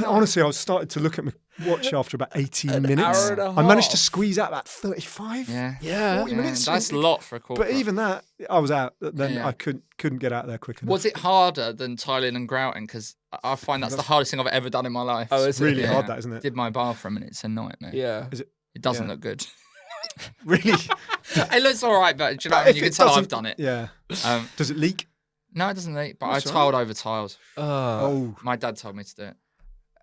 Speaker 3: honestly, I was starting to look at my watch after about 18 minutes.
Speaker 1: hour and a
Speaker 3: I managed to
Speaker 1: half.
Speaker 3: squeeze out about 35.
Speaker 2: Yeah.
Speaker 1: Yeah.
Speaker 3: 40 minutes.
Speaker 2: That's a lot for a corporate.
Speaker 3: But even that, I was out. Then
Speaker 2: Yeah.
Speaker 3: I couldn't get out there quick enough.
Speaker 2: Was it harder than tiling and grouting? Because I find that's the hardest thing I've ever done in my life.
Speaker 1: Oh,
Speaker 3: It's
Speaker 1: is it?
Speaker 3: really
Speaker 2: Yeah.
Speaker 3: hard, that, isn't it?
Speaker 2: Did my bathroom and it's a nightmare.
Speaker 1: Yeah.
Speaker 2: It doesn't
Speaker 3: Yeah.
Speaker 2: look good.
Speaker 3: Really?
Speaker 2: It looks all right, but do you know what I
Speaker 3: If
Speaker 2: mean? You
Speaker 3: it
Speaker 2: can tell I've
Speaker 3: doesn't-
Speaker 2: done it.
Speaker 3: Yeah.
Speaker 2: Um,
Speaker 3: Does it leak?
Speaker 2: no, it doesn't leak, but
Speaker 3: That's
Speaker 2: I
Speaker 3: all
Speaker 2: tiled over tiles.
Speaker 3: Oh,
Speaker 2: My dad told me to do it.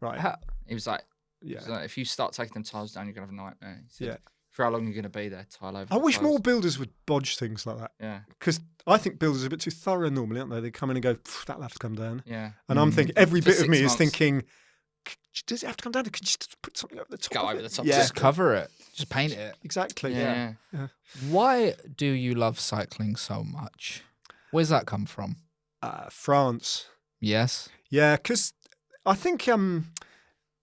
Speaker 3: right.
Speaker 1: How-
Speaker 2: He was like,
Speaker 3: Yeah.
Speaker 2: if you start taking them tiles down, you're going to have a nightmare. He said,
Speaker 3: Yeah.
Speaker 2: For how long you're going to be there, tile over
Speaker 3: I
Speaker 2: the
Speaker 3: wish
Speaker 2: tiles.
Speaker 3: more builders would bodge things like that.
Speaker 2: Yeah,
Speaker 3: Because I think builders are a bit too thorough normally, aren't they? They come in and go, that'll have to come down.
Speaker 2: yeah.
Speaker 3: And I'm thinking, every
Speaker 2: For
Speaker 3: bit of
Speaker 2: 6
Speaker 3: me is
Speaker 2: months.
Speaker 3: thinking, does it have to come down? Could you just put something over the top?
Speaker 2: Go
Speaker 3: of
Speaker 2: over
Speaker 3: it?
Speaker 2: the top.
Speaker 3: Yeah,
Speaker 1: Just cover it. Just paint it.
Speaker 3: exactly.
Speaker 2: Yeah.
Speaker 1: Why do you love cycling so much? Where's that come from?
Speaker 3: France.
Speaker 1: Yes.
Speaker 3: Yeah, because I think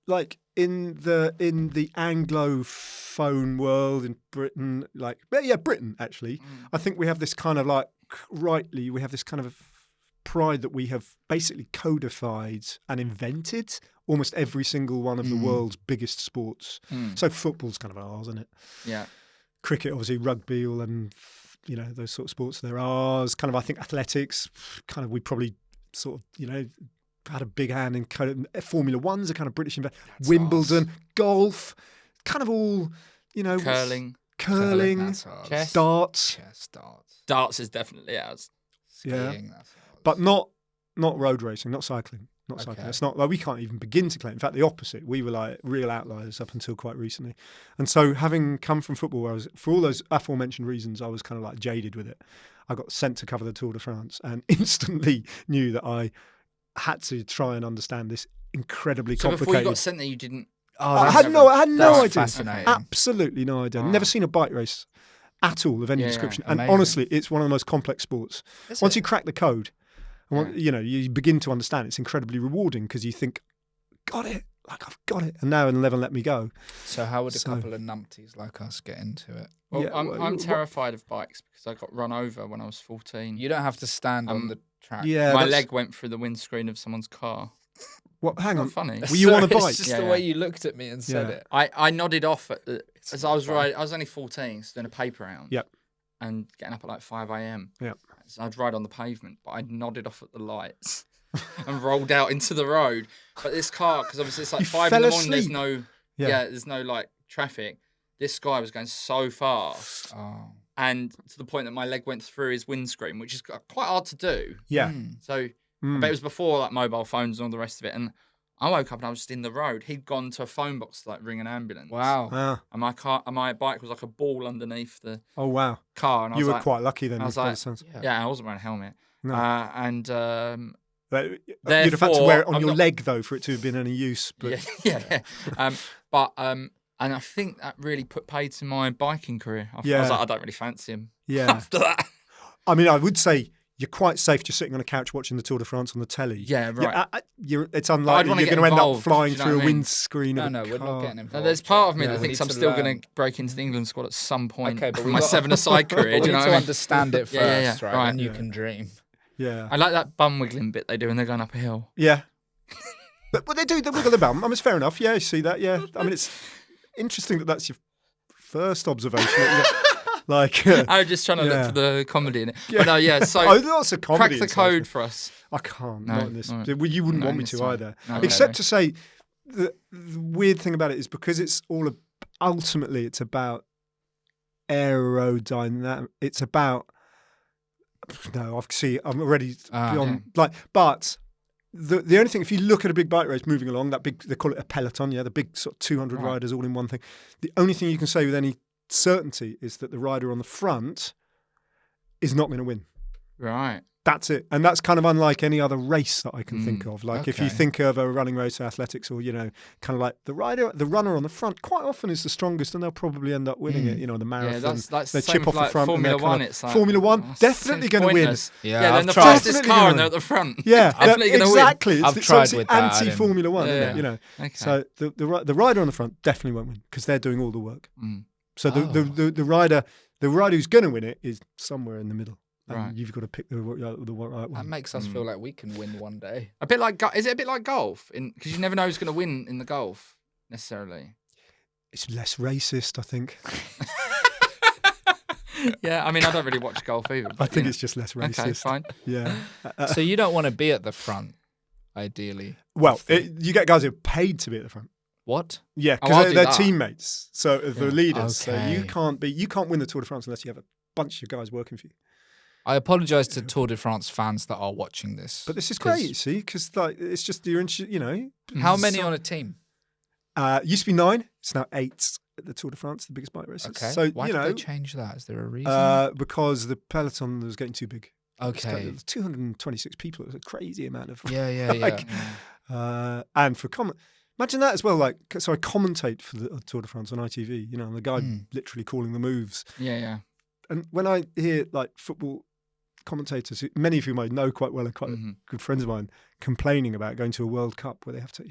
Speaker 3: like in the Anglophone world in Britain, Britain actually, I think we have this kind of we have this kind of pride that we have basically codified and invented almost every single one of the world's biggest sports. So football's kind of ours, isn't it?
Speaker 2: Yeah.
Speaker 3: Cricket, obviously, rugby, all them, those sort of sports, they're ours. Kind of, I think athletics, kind of, we probably sort of, had a big hand in kind of Formula One's a kind of British Wimbledon, golf, kind of all,
Speaker 2: Curling.
Speaker 1: That's ours.
Speaker 2: Chess.
Speaker 3: darts,
Speaker 1: Chess, darts.
Speaker 2: Darts is definitely ours.
Speaker 1: Skiing, that's ours.
Speaker 3: but not road racing, not cycling. Not cycling.
Speaker 1: Okay.
Speaker 3: It's not like we can't even begin to claim. In fact, the opposite. We were like real outliers up until quite recently. And so, having come from football, where I was, for all those aforementioned reasons, I was kind of like jaded with it. I got sent to cover the Tour de France and instantly knew that I had to try and understand this incredibly
Speaker 2: So
Speaker 3: complicated.
Speaker 2: before you got sent there, you didn't.
Speaker 3: I had no
Speaker 1: That's
Speaker 3: idea.
Speaker 1: fascinating.
Speaker 3: Absolutely no idea.
Speaker 2: Wow.
Speaker 3: Never seen a bike race at all of any
Speaker 2: Yeah,
Speaker 3: description. And
Speaker 1: amazing.
Speaker 3: honestly, it's one of the most complex sports.
Speaker 1: Is
Speaker 3: Once
Speaker 1: it?
Speaker 3: you crack the code, and you begin to understand, it's incredibly rewarding because you think, got it, like I've got it, and now it'll never let me go.
Speaker 1: So how would a
Speaker 3: So-
Speaker 1: couple of numpties like us get into it?
Speaker 2: Well,
Speaker 3: Yeah,
Speaker 2: I'm terrified of bikes because I got run over when I was 14.
Speaker 1: You don't have to stand on the track.
Speaker 3: Yeah,
Speaker 2: My
Speaker 3: that's-
Speaker 2: leg went through the windscreen of someone's car.
Speaker 3: What? Hang
Speaker 2: Not
Speaker 3: on.
Speaker 2: funny.
Speaker 3: Were you on a
Speaker 1: Sorry,
Speaker 3: bike?
Speaker 1: It's just
Speaker 2: Yeah,
Speaker 1: the
Speaker 2: yeah.
Speaker 1: way you looked at me and said
Speaker 3: Yeah.
Speaker 1: it.
Speaker 2: I nodded off as I was
Speaker 1: fun.
Speaker 2: riding. I was only 14, so doing a paper round.
Speaker 3: Yep.
Speaker 2: And getting up at like 5 a.m.
Speaker 3: Yep.
Speaker 2: So I'd ride on the pavement, but I nodded off at the lights and rolled out into the road. But this car, because obviously it's like
Speaker 3: You
Speaker 2: 5 in
Speaker 3: fell
Speaker 2: the morning, there's
Speaker 3: asleep?
Speaker 2: no there's no like traffic. This guy was going so fast,
Speaker 1: Oh.
Speaker 2: and to the point that my leg went through his windscreen, which is quite hard to do.
Speaker 3: Yeah.
Speaker 2: So,
Speaker 3: Mm.
Speaker 2: but it was before like mobile phones and all the rest of it. And I woke up and I was just in the road. He'd gone to a phone box to like ring an ambulance.
Speaker 1: Wow.
Speaker 3: Ah.
Speaker 2: And my bike was like a ball underneath the
Speaker 3: Oh wow.
Speaker 2: car. And I
Speaker 3: You
Speaker 2: was
Speaker 3: were
Speaker 2: like,
Speaker 3: quite lucky then.
Speaker 2: I was
Speaker 3: by the
Speaker 2: like,
Speaker 3: sounds.
Speaker 2: yeah, I wasn't wearing a helmet.
Speaker 3: No. But you'd have had to wear it on
Speaker 2: I'm
Speaker 3: your
Speaker 2: not-
Speaker 3: leg though for it to have been any use. But
Speaker 2: yeah. And I think that really put paid to my biking career. I
Speaker 3: Yeah.
Speaker 2: was like, I don't really fancy him
Speaker 3: yeah.
Speaker 2: after that.
Speaker 3: I mean, I would say you're quite safe just sitting on a couch watching the Tour de France on the telly.
Speaker 2: Yeah, right.
Speaker 3: It's unlikely
Speaker 2: wanna
Speaker 3: you're
Speaker 2: get
Speaker 3: going to end up
Speaker 2: involved,
Speaker 3: flying
Speaker 2: do you know
Speaker 3: through
Speaker 2: what
Speaker 3: a
Speaker 2: I mean?
Speaker 3: windscreen
Speaker 1: No,
Speaker 3: of a
Speaker 1: no, we're
Speaker 3: car.
Speaker 1: not getting
Speaker 2: Now,
Speaker 1: involved.
Speaker 2: there's part of me
Speaker 1: Yeah,
Speaker 2: that
Speaker 1: we
Speaker 2: thinks
Speaker 1: need
Speaker 2: I'm
Speaker 1: to
Speaker 2: still going
Speaker 1: learn.
Speaker 2: to break into the England squad at some point
Speaker 1: Okay, but
Speaker 2: for
Speaker 1: we
Speaker 2: my
Speaker 1: got-
Speaker 2: 7-a-side career.
Speaker 1: We
Speaker 2: Do you know
Speaker 1: need
Speaker 2: what
Speaker 1: to
Speaker 2: I mean?
Speaker 1: understand it first,
Speaker 2: Yeah,
Speaker 1: right?
Speaker 2: right.
Speaker 1: And you
Speaker 3: Yeah.
Speaker 1: can dream.
Speaker 3: Yeah.
Speaker 2: I like that bum wiggling bit they do when they're going up a hill.
Speaker 3: Yeah. But they do, they wiggle the bum. I mean, it's fair enough. Yeah, you see that. Yeah. I mean, it's interesting that that's your first observation. Like,
Speaker 2: I was just trying to
Speaker 3: Yeah.
Speaker 2: look for the comedy in it.
Speaker 3: Yeah.
Speaker 2: But no, yeah, so
Speaker 3: oh, lots of
Speaker 2: crack
Speaker 3: comedy.
Speaker 2: the
Speaker 3: in
Speaker 2: code
Speaker 3: science.
Speaker 2: for us.
Speaker 3: I can't.
Speaker 2: No,
Speaker 3: not in this.
Speaker 2: no.
Speaker 3: Well, you wouldn't
Speaker 2: No,
Speaker 3: want me
Speaker 2: this
Speaker 3: to
Speaker 2: time.
Speaker 3: either.
Speaker 2: No,
Speaker 3: Except
Speaker 2: no.
Speaker 3: to say, the weird thing about it is because it's all ultimately it's about aerodynamic. It's about no. I'm already beyond but. The only thing, if you look at a big bike race moving along, that big, they call it a peloton, the big sort of 200
Speaker 2: Right.
Speaker 3: riders all in one thing. The only thing you can say with any certainty is that the rider on the front is not going to win.
Speaker 2: Right.
Speaker 3: That's it. And that's kind of unlike any other race that I can think of. Like if you
Speaker 1: Okay.
Speaker 3: think of a running race, athletics, or, kind of like the runner on the front quite often is the strongest and they'll probably end up winning it. The marathon.
Speaker 2: Yeah, that's
Speaker 3: they
Speaker 2: the same
Speaker 3: chip
Speaker 2: with
Speaker 3: off the
Speaker 2: like
Speaker 3: front.
Speaker 2: Formula
Speaker 3: and they're kind
Speaker 2: One.
Speaker 3: of-
Speaker 2: It's like
Speaker 3: Formula One,
Speaker 2: oh,
Speaker 3: definitely
Speaker 2: seems
Speaker 3: going to win.
Speaker 2: pointless.
Speaker 1: Yeah,
Speaker 2: then
Speaker 1: I've
Speaker 2: the
Speaker 1: tried.
Speaker 2: fastest
Speaker 3: Definitely
Speaker 2: car
Speaker 3: gonna
Speaker 2: and they're
Speaker 3: win.
Speaker 2: at the front.
Speaker 3: Yeah,
Speaker 2: Definitely gonna win.
Speaker 3: exactly. It's
Speaker 1: I've
Speaker 3: so
Speaker 1: tried
Speaker 3: it's the
Speaker 1: with that,
Speaker 3: anti-Formula One,
Speaker 2: Yeah.
Speaker 3: isn't it?
Speaker 2: Okay.
Speaker 3: So the rider on the front definitely won't win because they're doing all the work.
Speaker 2: Mm.
Speaker 3: So the rider who's going to win it is somewhere in the middle. And
Speaker 2: Right.
Speaker 3: you've got to pick the right
Speaker 1: That
Speaker 3: one.
Speaker 1: makes us feel like we can win one day.
Speaker 2: A bit like is it a bit like golf? Because you never know who's going to win in the golf necessarily.
Speaker 3: It's less racist, I think.
Speaker 2: Yeah, I mean I don't really watch golf either.
Speaker 3: I
Speaker 2: but,
Speaker 3: think
Speaker 2: you
Speaker 3: it's just less
Speaker 2: know.
Speaker 3: racist.
Speaker 2: Okay, fine.
Speaker 3: Yeah.
Speaker 1: So you don't want to be at the front, ideally.
Speaker 3: Well, you get guys who are paid to be at the front.
Speaker 1: What?
Speaker 3: Yeah,
Speaker 2: Oh, I'll
Speaker 3: because
Speaker 2: do
Speaker 3: they're
Speaker 2: that.
Speaker 3: teammates. So the leaders. So you
Speaker 1: Okay.
Speaker 3: can't win the Tour de France unless you have a bunch of guys working for you.
Speaker 1: I apologise to Tour de France fans that are watching this.
Speaker 3: But this is
Speaker 1: 'cause
Speaker 3: great, you see, because it's just
Speaker 1: How many on a team?
Speaker 3: Used to be 9. It's now 8 at the Tour de France, the biggest bike races.
Speaker 1: Okay.
Speaker 3: So
Speaker 1: Why did they change that? Is there a reason?
Speaker 3: because the peloton was getting too big.
Speaker 1: Okay.
Speaker 3: It's 226 people. It was a crazy amount of.
Speaker 1: Yeah.
Speaker 3: like, and for imagine that as well. Like, so I commentate for the Tour de France on ITV. And the guy literally calling the moves.
Speaker 2: Yeah.
Speaker 3: And when I hear like football commentators, many of whom I know quite well and quite good friends of mine, complaining about going to a World Cup where they have to,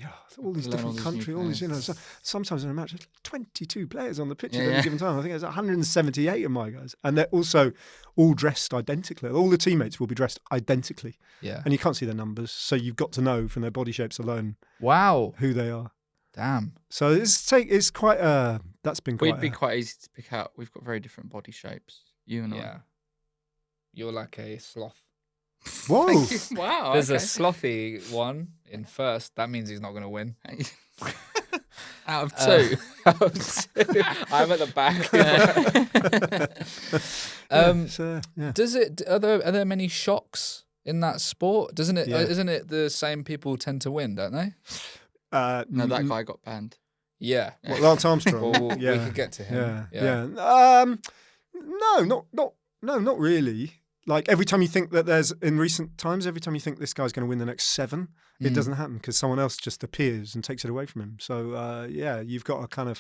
Speaker 3: all these
Speaker 2: Learn all
Speaker 3: different
Speaker 2: these
Speaker 3: countries,
Speaker 2: new
Speaker 3: all these,
Speaker 2: players.
Speaker 3: so sometimes in a match, there's 22 players on the pitch at
Speaker 2: Yeah.
Speaker 3: any given time. I think there's 178 of my guys, and they're also all dressed identically. All the teammates will be dressed identically,
Speaker 1: Yeah.
Speaker 3: and you can't see their numbers, so you've got to know from their body shapes alone
Speaker 1: Wow.
Speaker 3: who they are.
Speaker 1: Damn.
Speaker 3: So it's quite that's been quite.
Speaker 2: We'd be quite easy to pick out. We've got very different body shapes. You and
Speaker 1: Yeah. You're like a sloth.
Speaker 3: Whoa!
Speaker 2: I. Wow.
Speaker 1: There's a
Speaker 2: okay.
Speaker 1: slothy one in first. That means he's not going to win.
Speaker 2: Out of two.
Speaker 1: I'm at the back.
Speaker 3: Yeah.
Speaker 1: Does it? Are there many shocks in that sport? Doesn't it?
Speaker 3: Yeah.
Speaker 1: Isn't it the same people tend to win? Don't they?
Speaker 2: No, that guy got banned.
Speaker 1: Yeah.
Speaker 3: What, Lance Armstrong?
Speaker 1: Well, we could get to him.
Speaker 3: Yeah. No, not really. Like every time you think that in recent times, every time you think this guy's going to win the next 7, it doesn't happen because someone else just appears and takes it away from him. So you've got a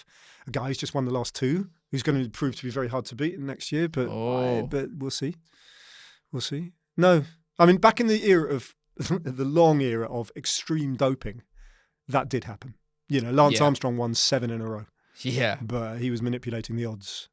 Speaker 3: guy who's just won the last 2, who's going to prove to be very hard to beat next year. But we'll see. No, I mean back in the era of the long era of extreme doping, that did happen. You know, Lance Armstrong won 7 in a row.
Speaker 1: Yeah,
Speaker 3: but he was manipulating the odds.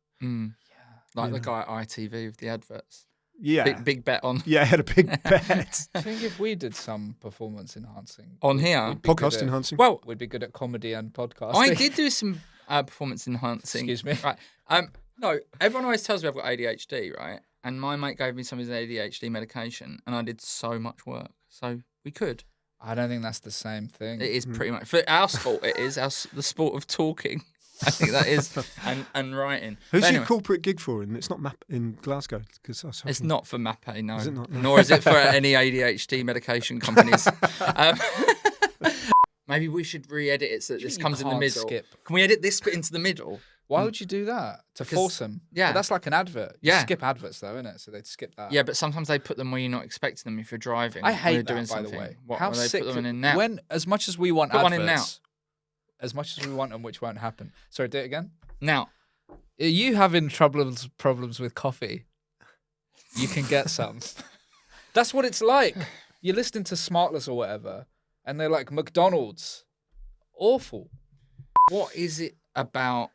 Speaker 2: Like the guy at ITV with the adverts.
Speaker 3: Yeah,
Speaker 2: big bet on.
Speaker 3: Yeah, I had a big bet.
Speaker 1: I think if we did some performance enhancing
Speaker 2: on here,
Speaker 3: podcast enhancing.
Speaker 2: Well,
Speaker 1: we'd be good at comedy and podcasting.
Speaker 2: I did do some performance enhancing.
Speaker 1: Excuse me.
Speaker 2: Right. No, everyone always tells me I've got ADHD, right? And my mate gave me some of his ADHD medication, and I did so much work. So we could.
Speaker 1: I don't think that's the same thing.
Speaker 2: It is pretty much for our sport. It is the sport of talking. I think that is and writing.
Speaker 3: Who's your corporate gig for? And it's not MAP in Glasgow because
Speaker 2: it's not for MAPE, no.
Speaker 3: Is it not?
Speaker 2: Nor is it for any ADHD medication companies. Maybe we should re-edit it so that this comes in the middle.
Speaker 1: Skip.
Speaker 2: Can we edit this bit into the middle?
Speaker 1: Why would you do that? To force them?
Speaker 2: Yeah.
Speaker 1: But that's like an advert. You
Speaker 2: Yeah.
Speaker 1: skip adverts though, isn't it? So they'd skip that.
Speaker 2: Yeah, but sometimes they put them where you're not expecting them if you're driving.
Speaker 1: I hate that,
Speaker 2: doing
Speaker 1: by
Speaker 2: something.
Speaker 1: the way.
Speaker 2: What,
Speaker 1: How
Speaker 2: where they
Speaker 1: sick
Speaker 2: put them in now?
Speaker 1: When, as much as we want
Speaker 2: Put
Speaker 1: adverts,
Speaker 2: one in now.
Speaker 1: as much as we want them, which won't happen. Sorry, do it again.
Speaker 2: Now.
Speaker 1: Are you having problems with coffee? You can get some. That's what it's like. You're listening to Smartless or whatever, and they're like McDonald's. Awful.
Speaker 2: What is it about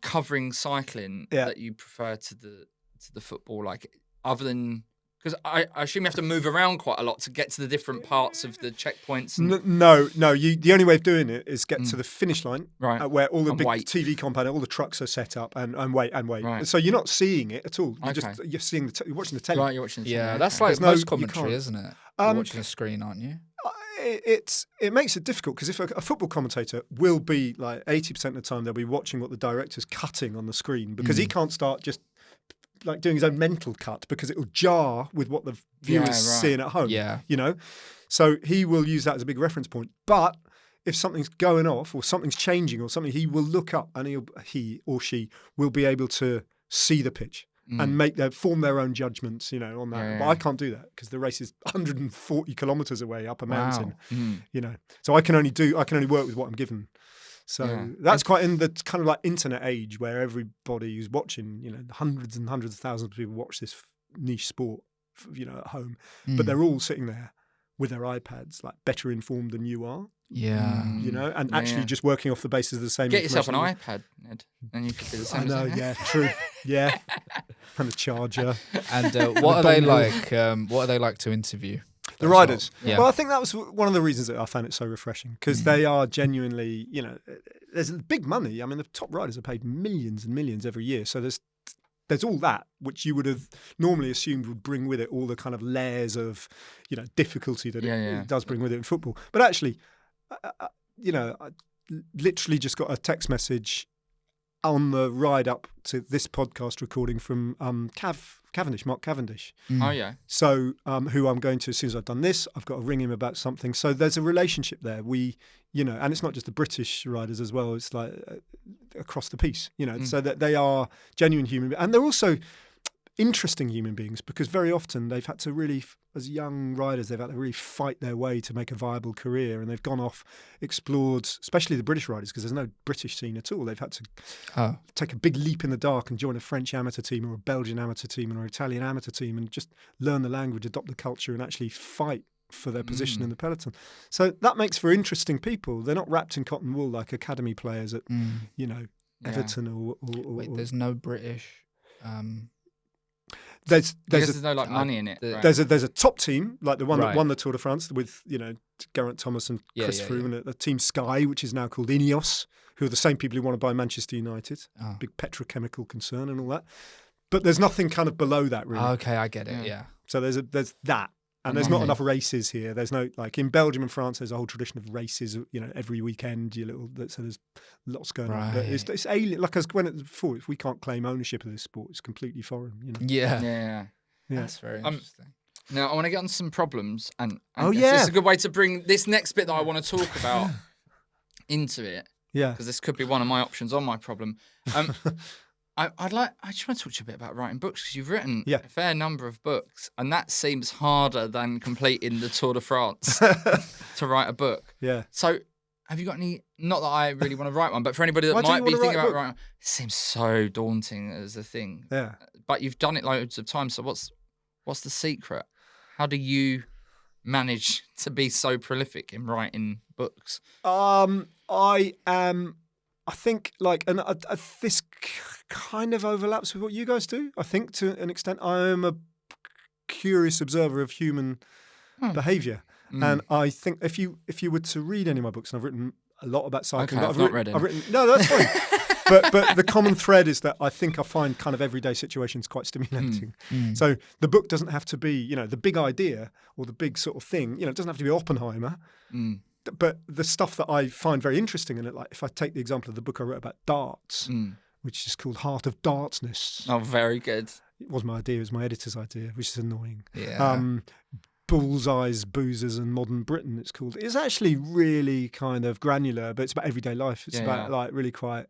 Speaker 2: covering cycling that you prefer to the football? Like, other than because I assume you have to move around quite a lot to get to the different parts of the checkpoints.
Speaker 3: No. The only way of doing it is get to the finish line,
Speaker 2: right?
Speaker 3: Where all the big
Speaker 2: wait.
Speaker 3: TV compound, all the trucks are set up, and wait.
Speaker 2: Right.
Speaker 3: So you're not seeing it at all. You're seeing you're watching the telly.
Speaker 2: Right, you're watching the telly.
Speaker 1: Yeah, that's like most commentary, isn't it? You're watching a screen, aren't you?
Speaker 3: It makes it difficult because if a football commentator will be like 80% of the time they'll be watching what the director's cutting on the screen because he can't start just like doing his own mental cut because it will jar with what the viewer's seeing at home.
Speaker 1: Yeah.
Speaker 3: You know? So he will use that as a big reference point. But if something's going off or something's changing or something, he will look up and he or she will be able to see the pitch and form their own judgments, on that.
Speaker 2: Yeah.
Speaker 3: But I can't do that because the race is 140 kilometers away up a mountain, So I can only work with what I'm given. So that's quite in the kind of like internet age where everybody who's watching, hundreds and hundreds of thousands of people watch this niche sport, at home, but they're all sitting there with their iPads, like better informed than you are.
Speaker 1: Yeah.
Speaker 3: And actually just working off the basis of the same.
Speaker 2: Get yourself an iPad, Ned, and you could do the same.
Speaker 3: I know, yeah, true, yeah, and a charger.
Speaker 1: And what are they like? What are they like to interview?
Speaker 3: The riders.
Speaker 1: Yeah.
Speaker 3: Well, I think that was one of the reasons that I found it so refreshing because they are genuinely, there's big money. I mean, the top riders are paid millions and millions every year. So there's all that which you would have normally assumed would bring with it all the kind of layers of, difficulty that it does bring with it in football. But actually, I literally just got a text message on the ride up to this podcast recording from Mark Cavendish.
Speaker 2: Oh, yeah.
Speaker 3: So who I'm going to, as soon as I've done this, I've got to ring him about something. So there's a relationship there. We, and it's not just the British riders as well. It's like across the piece, so that they are genuine human beings. And they're also interesting human beings because very often they've had to really, as young riders, they've had to really fight their way to make a viable career. And they've gone off, explored, especially the British riders, because there's no British scene at all. They've had to take a big leap in the dark and join a French amateur team or a Belgian amateur team or an Italian amateur team and just learn the language, adopt the culture and actually fight for their position in the peloton. So that makes for interesting people. They're not wrapped in cotton wool like academy players at, Everton or
Speaker 1: Wait, there's no British...
Speaker 3: There's
Speaker 2: no money in it. Right?
Speaker 3: There's a top team like the one that won the Tour de France with Geraint Thomas and Chris Froome and a team Sky, which is now called Ineos, who are the same people who want to buy Manchester United, big petrochemical concern and all that. But there's nothing kind of below that really.
Speaker 1: Okay, I get it. Yeah.
Speaker 3: So there's that. And there's not enough races here. There's no, like in Belgium and France, there's a whole tradition of races, every weekend, so there's lots going on. But it's alien, like as Gwen at before, if we can't claim ownership of this sport, it's completely foreign,
Speaker 1: Yeah. That's very interesting.
Speaker 2: Now, I want to get on some problems. And
Speaker 3: this
Speaker 2: is a good way to bring this next bit that I want to talk about into it.
Speaker 3: Yeah.
Speaker 2: Because this could be one of my options on my problem. I just want to talk to you a bit about writing books, because you've written a fair number of books, and that seems harder than completing the Tour de France to write a book.
Speaker 3: Yeah.
Speaker 2: So have you got any, not that I really want to write one, but for anybody that might be thinking about writing, it seems so daunting as a thing.
Speaker 3: Yeah.
Speaker 2: But you've done it loads of times, so what's the secret? How do you manage to be so prolific in writing books?
Speaker 3: I think this kind of overlaps with what you guys do. I think to an extent, I am a curious observer of human behaviour, and I think if you were to read any of my books, and I've written a lot about cycling,
Speaker 2: okay,
Speaker 3: but
Speaker 2: I've not read it.
Speaker 3: No, that's fine. But the common thread is that I think I find kind of everyday situations quite stimulating. So the book doesn't have to be, the big idea or the big sort of thing. It doesn't have to be Oppenheimer. But the stuff that I find very interesting in it, like if I take the example of the book I wrote about darts, which is called Heart of Dartsness.
Speaker 2: Oh, very good.
Speaker 3: It was my idea. It was my editor's idea, which is annoying.
Speaker 1: Yeah.
Speaker 3: Bullseyes, Boozers and Modern Britain, it's called. It's actually really kind of granular, but it's about everyday life. It's about like really quite,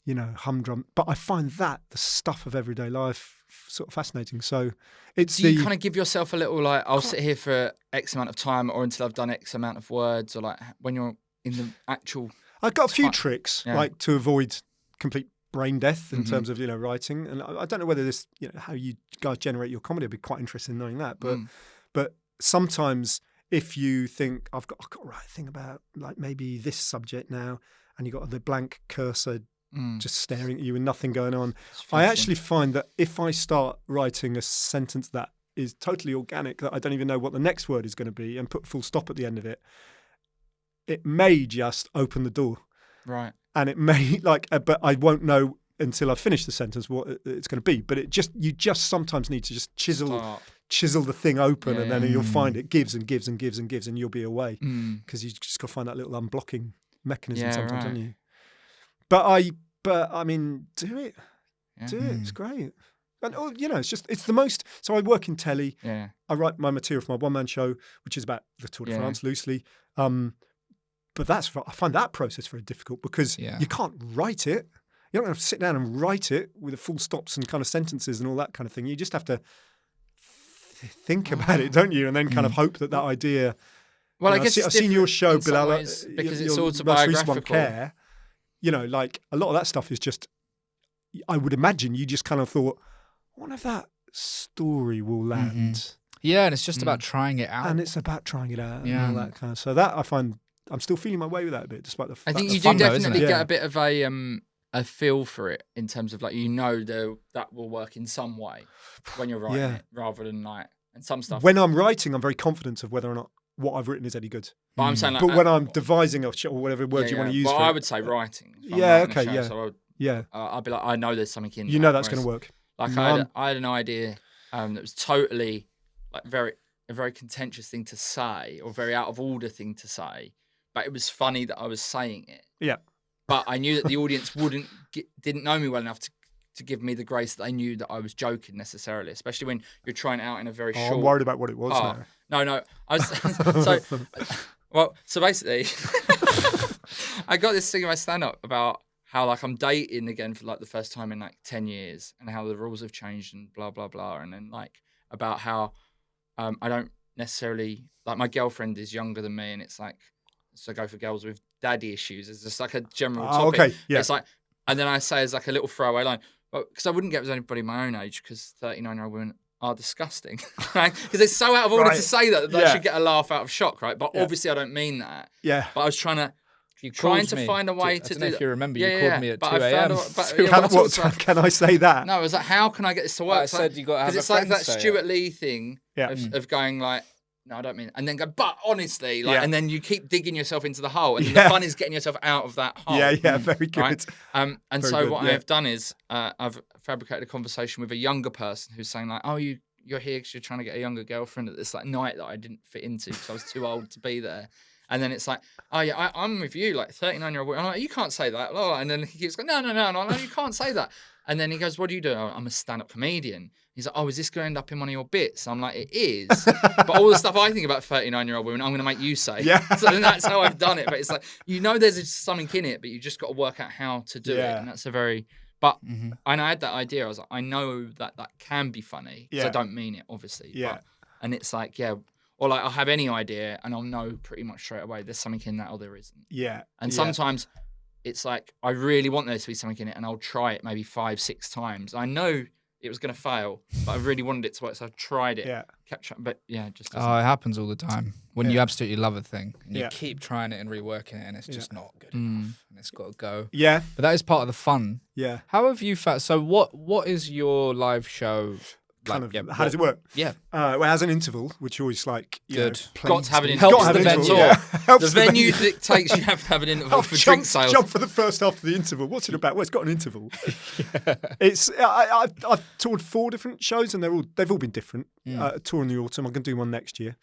Speaker 3: humdrum. But I find that the stuff of everyday life sort of fascinating. So it's
Speaker 2: Do you kind of give yourself a little like, I'll sit here for X amount of time or until I've done X amount of words, or like when you're in the actual...
Speaker 3: I've got a few tricks like to avoid complete brain death in terms of, writing. And I don't know whether this, how you guys generate your comedy. I'd be quite interested in knowing that. But sometimes if you think I've got to write a thing about like maybe this subject now, and you've got the blank cursor just staring at you and nothing going on. I actually find that if I start writing a sentence that is totally organic, that I don't even know what the next word is going to be, and put full stop at the end of it, it may just open the door.
Speaker 2: Right.
Speaker 3: And it may but I won't know until I finish the sentence what it's going to be. But you just sometimes need to just chisel the thing open, and then you'll find it gives and gives and gives and gives, and you'll be away, because you just got to find that little unblocking mechanism sometimes, don't you? But I mean, do it. Do it. It's great. And it's the most. So I work in telly.
Speaker 2: Yeah.
Speaker 3: I write my material for my one-man show, which is about the Tour de France loosely. But I find that process very difficult, because you can't write it. You don't have to sit down and write it with the full stops and kind of sentences and all that kind of thing. You just have to think about it, don't you? And then kind of hope that idea.
Speaker 2: Well, I guess
Speaker 3: I've seen your show, Bilal,
Speaker 2: because it's
Speaker 3: your
Speaker 2: autobiographical.
Speaker 3: Care. Like a lot of that stuff is just, I would imagine you just kind of thought, I wonder if that story will land.
Speaker 1: Yeah, and it's just about trying it out.
Speaker 3: And it's about trying it out and all that kind of. So that I find I'm still feeling my way with that a bit, despite the fact
Speaker 2: I think you do definitely get a bit of a feel for it in terms of like, that will work in some way when you're writing it, rather than like, and some stuff.
Speaker 3: When I'm writing, I'm very confident of whether or not what I've written is any good.
Speaker 2: But I'm saying, like,
Speaker 3: but when I'm devising or whatever word you want to use,
Speaker 2: I would say writing. I'd be like, I know there's something in.
Speaker 3: That's going to work.
Speaker 2: Like I had an idea that was totally like a very contentious thing to say, or very out of order thing to say, but it was funny that I was saying it.
Speaker 3: Yeah.
Speaker 2: But I knew that the audience didn't know me well enough to give me the grace that they knew that I was joking necessarily, especially when you're trying it out in a very short.
Speaker 3: I'm worried about what it was now.
Speaker 2: No. I was so basically, I got this thing in my stand-up about how like I'm dating again for like the first time in like 10 years, and how the rules have changed and blah blah blah, and then like about how I don't necessarily like, my girlfriend is younger than me, and it's like, so I go for girls with daddy issues. It's just like a general topic.
Speaker 3: Okay, yeah.
Speaker 2: It's like, and then I say as like a little throwaway line, because I wouldn't get with anybody my own age, because 39-year-old women are disgusting, right? Because it's so out of order to say that I should get a laugh out of shock, right? But obviously I don't mean that.
Speaker 3: Yeah.
Speaker 2: But I was trying to find a way to do that. I don't know
Speaker 1: if you remember, you called me at 2 a.m.
Speaker 3: Can I say that?
Speaker 2: No, I was like, how can I get this to work?
Speaker 1: I said you got to have a
Speaker 2: because it's like that
Speaker 1: friend say
Speaker 2: Stuart Lee thing of going like, no, I don't mean, and then go, but honestly, like, and then you keep digging yourself into the hole, and then the fun is getting yourself out of that hole.
Speaker 3: Yeah, very good.
Speaker 2: Right? And
Speaker 3: very
Speaker 2: so
Speaker 3: good,
Speaker 2: what I have done is I've fabricated a conversation with a younger person who's saying like, oh, you you're here because you're trying to get a younger girlfriend at this like night that I didn't fit into because I was too old to be there. And then it's like, oh yeah, I'm with you, like 39-year-old woman. I'm like, you can't say that. And then he keeps going, no, you can't say that. And then he goes, what do you do? I'm a stand-up comedian. He's like, oh, is this going to end up in one of your bits? I'm like, it is. But all the stuff I think about 39-year-old women, I'm going to make you say.
Speaker 3: Yeah.
Speaker 2: So then that's how I've done it. But it's like, there's something in it, but you just got to work out how to do it. And that's a very... But and I had that idea. I was like, I know that can be funny because I don't mean it, obviously.
Speaker 3: Yeah.
Speaker 2: But, and it's like, or like I'll have any idea and I'll know pretty much straight away there's something in that or there isn't.
Speaker 3: Yeah.
Speaker 2: And sometimes it's like I really want there to be something in it and I'll try it maybe 5-6 times. I know it was going to fail, but I really wanted it to work, so I tried it. Kept trying, but it just doesn't.
Speaker 1: Oh, it happens all the time when you absolutely love a thing and you keep trying it and reworking it and it's just not good enough and it's got to go. Yeah. But that is part of the fun.
Speaker 3: Yeah.
Speaker 1: How have you found? So what is your live show?
Speaker 3: How does it work?
Speaker 1: Yeah.
Speaker 3: Well, it has an interval, which always like
Speaker 1: good.
Speaker 2: Got to have an interval.
Speaker 1: Helps the venue.
Speaker 2: The venue dictates you have to have an interval for drink sales.
Speaker 3: Jump for the first half of the interval. What's it about? Well, it's got an interval. It's I've toured 4 different shows and they've all been different. Tour in the autumn. I'm going to do one next year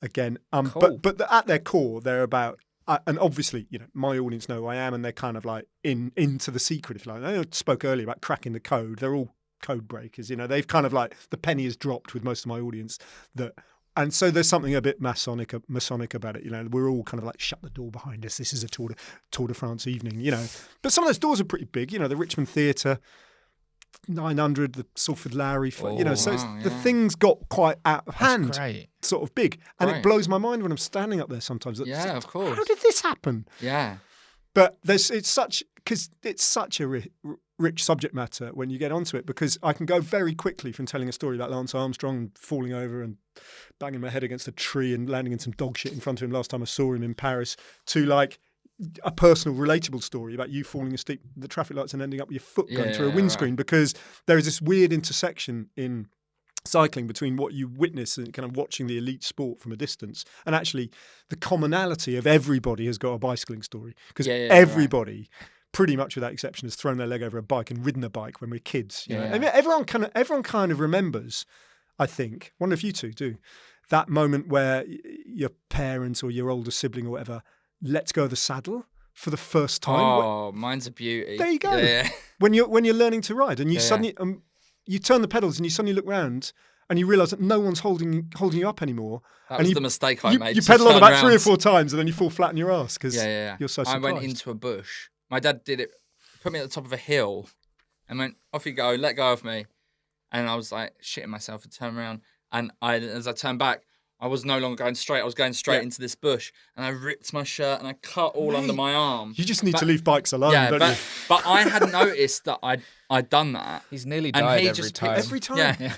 Speaker 3: again.
Speaker 1: Cool.
Speaker 3: But at their core, they're about. And obviously, my audience know who I am, and they're kind of like into the secret, if you like. I spoke earlier about cracking the code. They're all code breakers, they've kind of like the penny has dropped with most of my audience and so there's something a bit Masonic about it. We're all kind of like shut the door behind us. This is a Tour de France evening, but some of those doors are pretty big. The Richmond Theatre, 900, the Salford Lowry, so the things got quite out of hand.
Speaker 1: Great.
Speaker 3: Sort of big, and it blows my mind when I'm standing up there sometimes.
Speaker 2: Of course.
Speaker 3: How did this happen?
Speaker 2: Yeah.
Speaker 3: But it's such a rich subject matter when you get onto it, because I can go very quickly from telling a story about Lance Armstrong falling over and banging my head against a tree and landing in some dog shit in front of him last time I saw him in Paris, to like a personal, relatable story about you falling asleep at the traffic lights and ending up with your foot going through a windscreen, because there is this weird intersection in cycling between what you witness and kind of watching the elite sport from a distance, and actually the commonality of everybody has got a bicycling story, because everybody, pretty much without exception, has thrown their leg over a bike and ridden a bike when we're kids. I mean, everyone kind of remembers, I think, wonder if you two do, that moment where your parents or your older sibling or whatever lets go of the saddle for the first time.
Speaker 2: Oh, mine's a beauty.
Speaker 3: There you go.
Speaker 2: Yeah.
Speaker 3: When you're learning to ride and you suddenly you turn the pedals and you suddenly look round and you realise that no one's holding you up anymore.
Speaker 2: That was the mistake I made.
Speaker 3: You pedal on about 3 or 4 times and then you fall flat on your ass because you're so surprised.
Speaker 2: I went into a bush. My dad did it, put me at the top of a hill and went, off you go, let go of me. And I was like shitting myself and turned around. And as I turned back, I was no longer going straight. I was going straight into this bush, and I ripped my shirt and I cut all under my arm.
Speaker 3: You just need to leave bikes alone, don't you?
Speaker 2: But I hadn't noticed that I'd done that.
Speaker 1: He's nearly died
Speaker 3: every time.
Speaker 2: Yeah.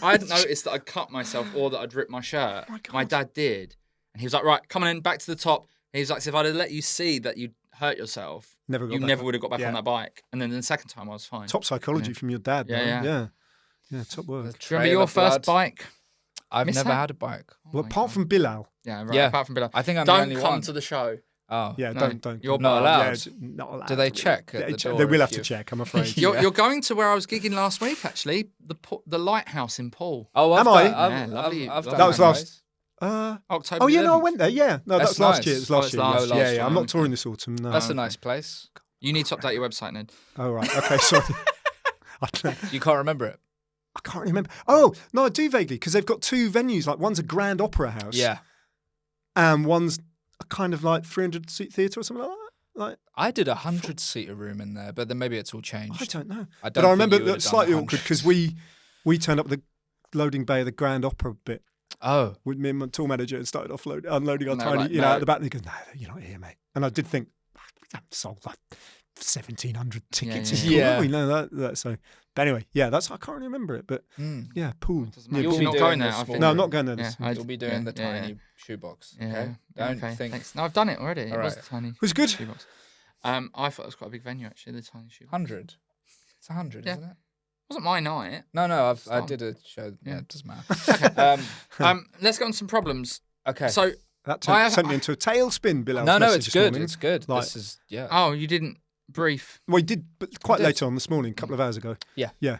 Speaker 2: I hadn't noticed that I'd cut myself or that I'd ripped my shirt.
Speaker 3: Oh
Speaker 2: my dad did. And he was like, right, come on in, back to the top. And he was like, so if I'd have let you see that you'd hurt yourself, you never would have got back on that bike. And then the second time I was fine.
Speaker 3: Top psychology from your dad, man. Yeah, top work.
Speaker 2: Do you remember your first bike?
Speaker 1: I've never had a bike.
Speaker 3: Well, apart from Bilal.
Speaker 2: Yeah, right. Apart from Bilal.
Speaker 1: I think I'm the only one.
Speaker 2: Don't come to the show.
Speaker 1: Oh.
Speaker 3: Yeah,
Speaker 2: no,
Speaker 3: don't.
Speaker 1: You're not allowed.
Speaker 3: Yeah, not allowed.
Speaker 1: Do they check at the door?
Speaker 3: They will have to check, I'm afraid.
Speaker 2: You're going to where I was gigging last week, actually. The Lighthouse in Paul.
Speaker 1: Oh,
Speaker 3: am I?
Speaker 1: I've done
Speaker 3: that was last...
Speaker 2: October.
Speaker 3: Oh, yeah,
Speaker 2: 11th.
Speaker 3: No, I went there, yeah. No, that was last year. It was last year.
Speaker 2: Yeah,
Speaker 3: I'm not touring this autumn, no.
Speaker 1: That's a nice place.
Speaker 2: You need to update your website, Ned.
Speaker 3: Oh, right. Okay, sorry.
Speaker 1: You can't remember it?
Speaker 3: I can't remember. Oh, no, I do vaguely, because they've got 2 venues. Like, one's a Grand Opera House.
Speaker 1: Yeah.
Speaker 3: And one's a kind of like 300-seat theatre or something like that. Like,
Speaker 1: I did 100-seater room in there, but then maybe it's all changed.
Speaker 3: I don't know.
Speaker 1: But
Speaker 3: I remember that slightly awkward, because we turned up at the loading bay of the Grand Opera bit.
Speaker 1: Oh.
Speaker 3: With me and my tour manager and started unloading our tiny, at the back. And he goes, no, you're not here, mate. And I did think, we haven't sold like 1,700 tickets.
Speaker 1: Yeah.
Speaker 3: We know that. So, but anyway, that's I can't really remember it, but yeah, Pool.
Speaker 2: You're not going there.
Speaker 3: No, I'm not going there.
Speaker 1: You'll be doing the tiny shoebox.
Speaker 2: Yeah.
Speaker 1: Okay. Don't think.
Speaker 2: Thanks. No, I've done it already. It was tiny.
Speaker 3: It was good.
Speaker 2: Shoebox. I thought it was quite a big venue actually. The tiny shoebox.
Speaker 1: 100. It's 100, isn't it?
Speaker 2: Wasn't my night.
Speaker 1: No, I did a show. Yeah, it doesn't matter.
Speaker 2: Let's go on some problems.
Speaker 1: Okay.
Speaker 2: So
Speaker 3: that sent me into a tailspin, Bilal.
Speaker 1: No, it's good. It's good.
Speaker 3: Like,
Speaker 1: this is
Speaker 2: Oh, you didn't brief.
Speaker 3: Well, he did, but quite later on this morning, a couple of hours ago.
Speaker 1: Yeah.
Speaker 3: Yeah.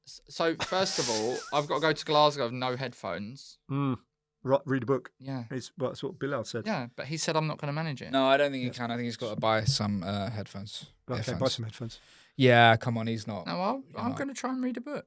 Speaker 2: So first of all, I've got to go to Glasgow with no headphones.
Speaker 3: Right, read a book.
Speaker 2: Yeah.
Speaker 3: That's what Bilal said.
Speaker 2: Yeah, but he said I'm not going to manage it.
Speaker 1: No, I don't think he can. I think he's got to buy some headphones.
Speaker 3: Okay,
Speaker 1: Earphones.
Speaker 3: buy some headphones.
Speaker 1: Yeah, come on, he's not.
Speaker 2: No, I'm going to try and read a book.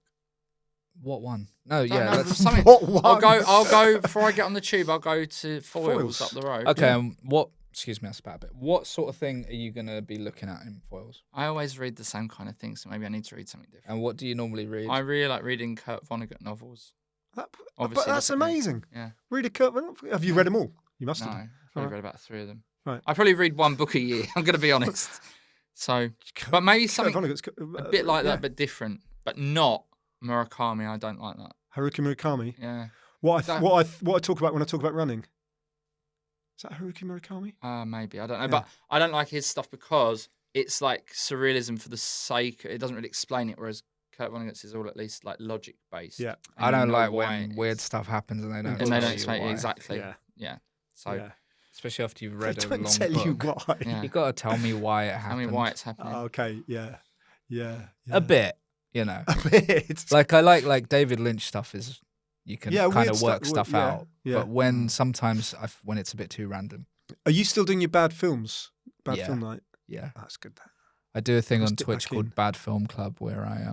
Speaker 1: What one? No,
Speaker 2: No,
Speaker 1: yeah.
Speaker 2: no,
Speaker 1: let's...
Speaker 2: something.
Speaker 3: What one?
Speaker 2: I'll go before I get on the tube. I'll go to Foyles up the road.
Speaker 1: Okay, what? Excuse me, I spat a bit. What sort of thing are you going to be looking at in Foyles?
Speaker 2: I always read the same kind of thing, so maybe I need to read something different.
Speaker 1: And what do you normally read?
Speaker 2: I really like reading Kurt Vonnegut novels.
Speaker 3: But
Speaker 2: Obviously,
Speaker 3: that's
Speaker 2: look at me.
Speaker 3: amazing.
Speaker 2: Yeah.
Speaker 3: Read a Kurt. Have you read them all? You must
Speaker 2: No,
Speaker 3: have.
Speaker 2: I've probably read about 3 of them.
Speaker 3: Right.
Speaker 2: I probably read one book a year. I'm going to be honest. So, but maybe something a bit like that, but different. But not Murakami. I don't like that.
Speaker 3: Haruki Murakami.
Speaker 2: Yeah.
Speaker 3: What I talk about when I talk about running. Is that Haruki Murakami?
Speaker 2: Maybe. I don't know.
Speaker 3: Yeah.
Speaker 2: But I don't like his stuff because it's like surrealism for the sake. It doesn't really explain it, whereas Kurt Vonnegut's is all at least like logic based.
Speaker 3: Yeah.
Speaker 1: I don't like when weird stuff happens and they don't.
Speaker 2: And they don't
Speaker 1: tell you
Speaker 2: explain it
Speaker 1: why.
Speaker 2: exactly.
Speaker 3: Yeah.
Speaker 2: Yeah. So
Speaker 3: Yeah.
Speaker 1: Especially after you've
Speaker 3: They
Speaker 1: read a
Speaker 3: don't
Speaker 1: long
Speaker 3: tell you
Speaker 1: book.
Speaker 3: why.
Speaker 2: yeah.
Speaker 1: You got to tell me why it happened.
Speaker 2: Tell me why it's happening.
Speaker 3: Okay. Yeah. Yeah.
Speaker 1: A bit, you know.
Speaker 3: A bit.
Speaker 1: Like I like David Lynch stuff is you can kind
Speaker 3: weird
Speaker 1: of work stuff
Speaker 3: yeah,
Speaker 1: out.
Speaker 3: Yeah.
Speaker 1: But when sometimes when it's a bit too random.
Speaker 3: Are you still doing your bad films? Bad
Speaker 1: Yeah.
Speaker 3: film night.
Speaker 1: Yeah.
Speaker 3: That's good.
Speaker 1: I do a thing
Speaker 3: Let's
Speaker 1: on
Speaker 3: dip
Speaker 1: Twitch
Speaker 3: back
Speaker 1: called
Speaker 3: in.
Speaker 1: Bad Film Club where I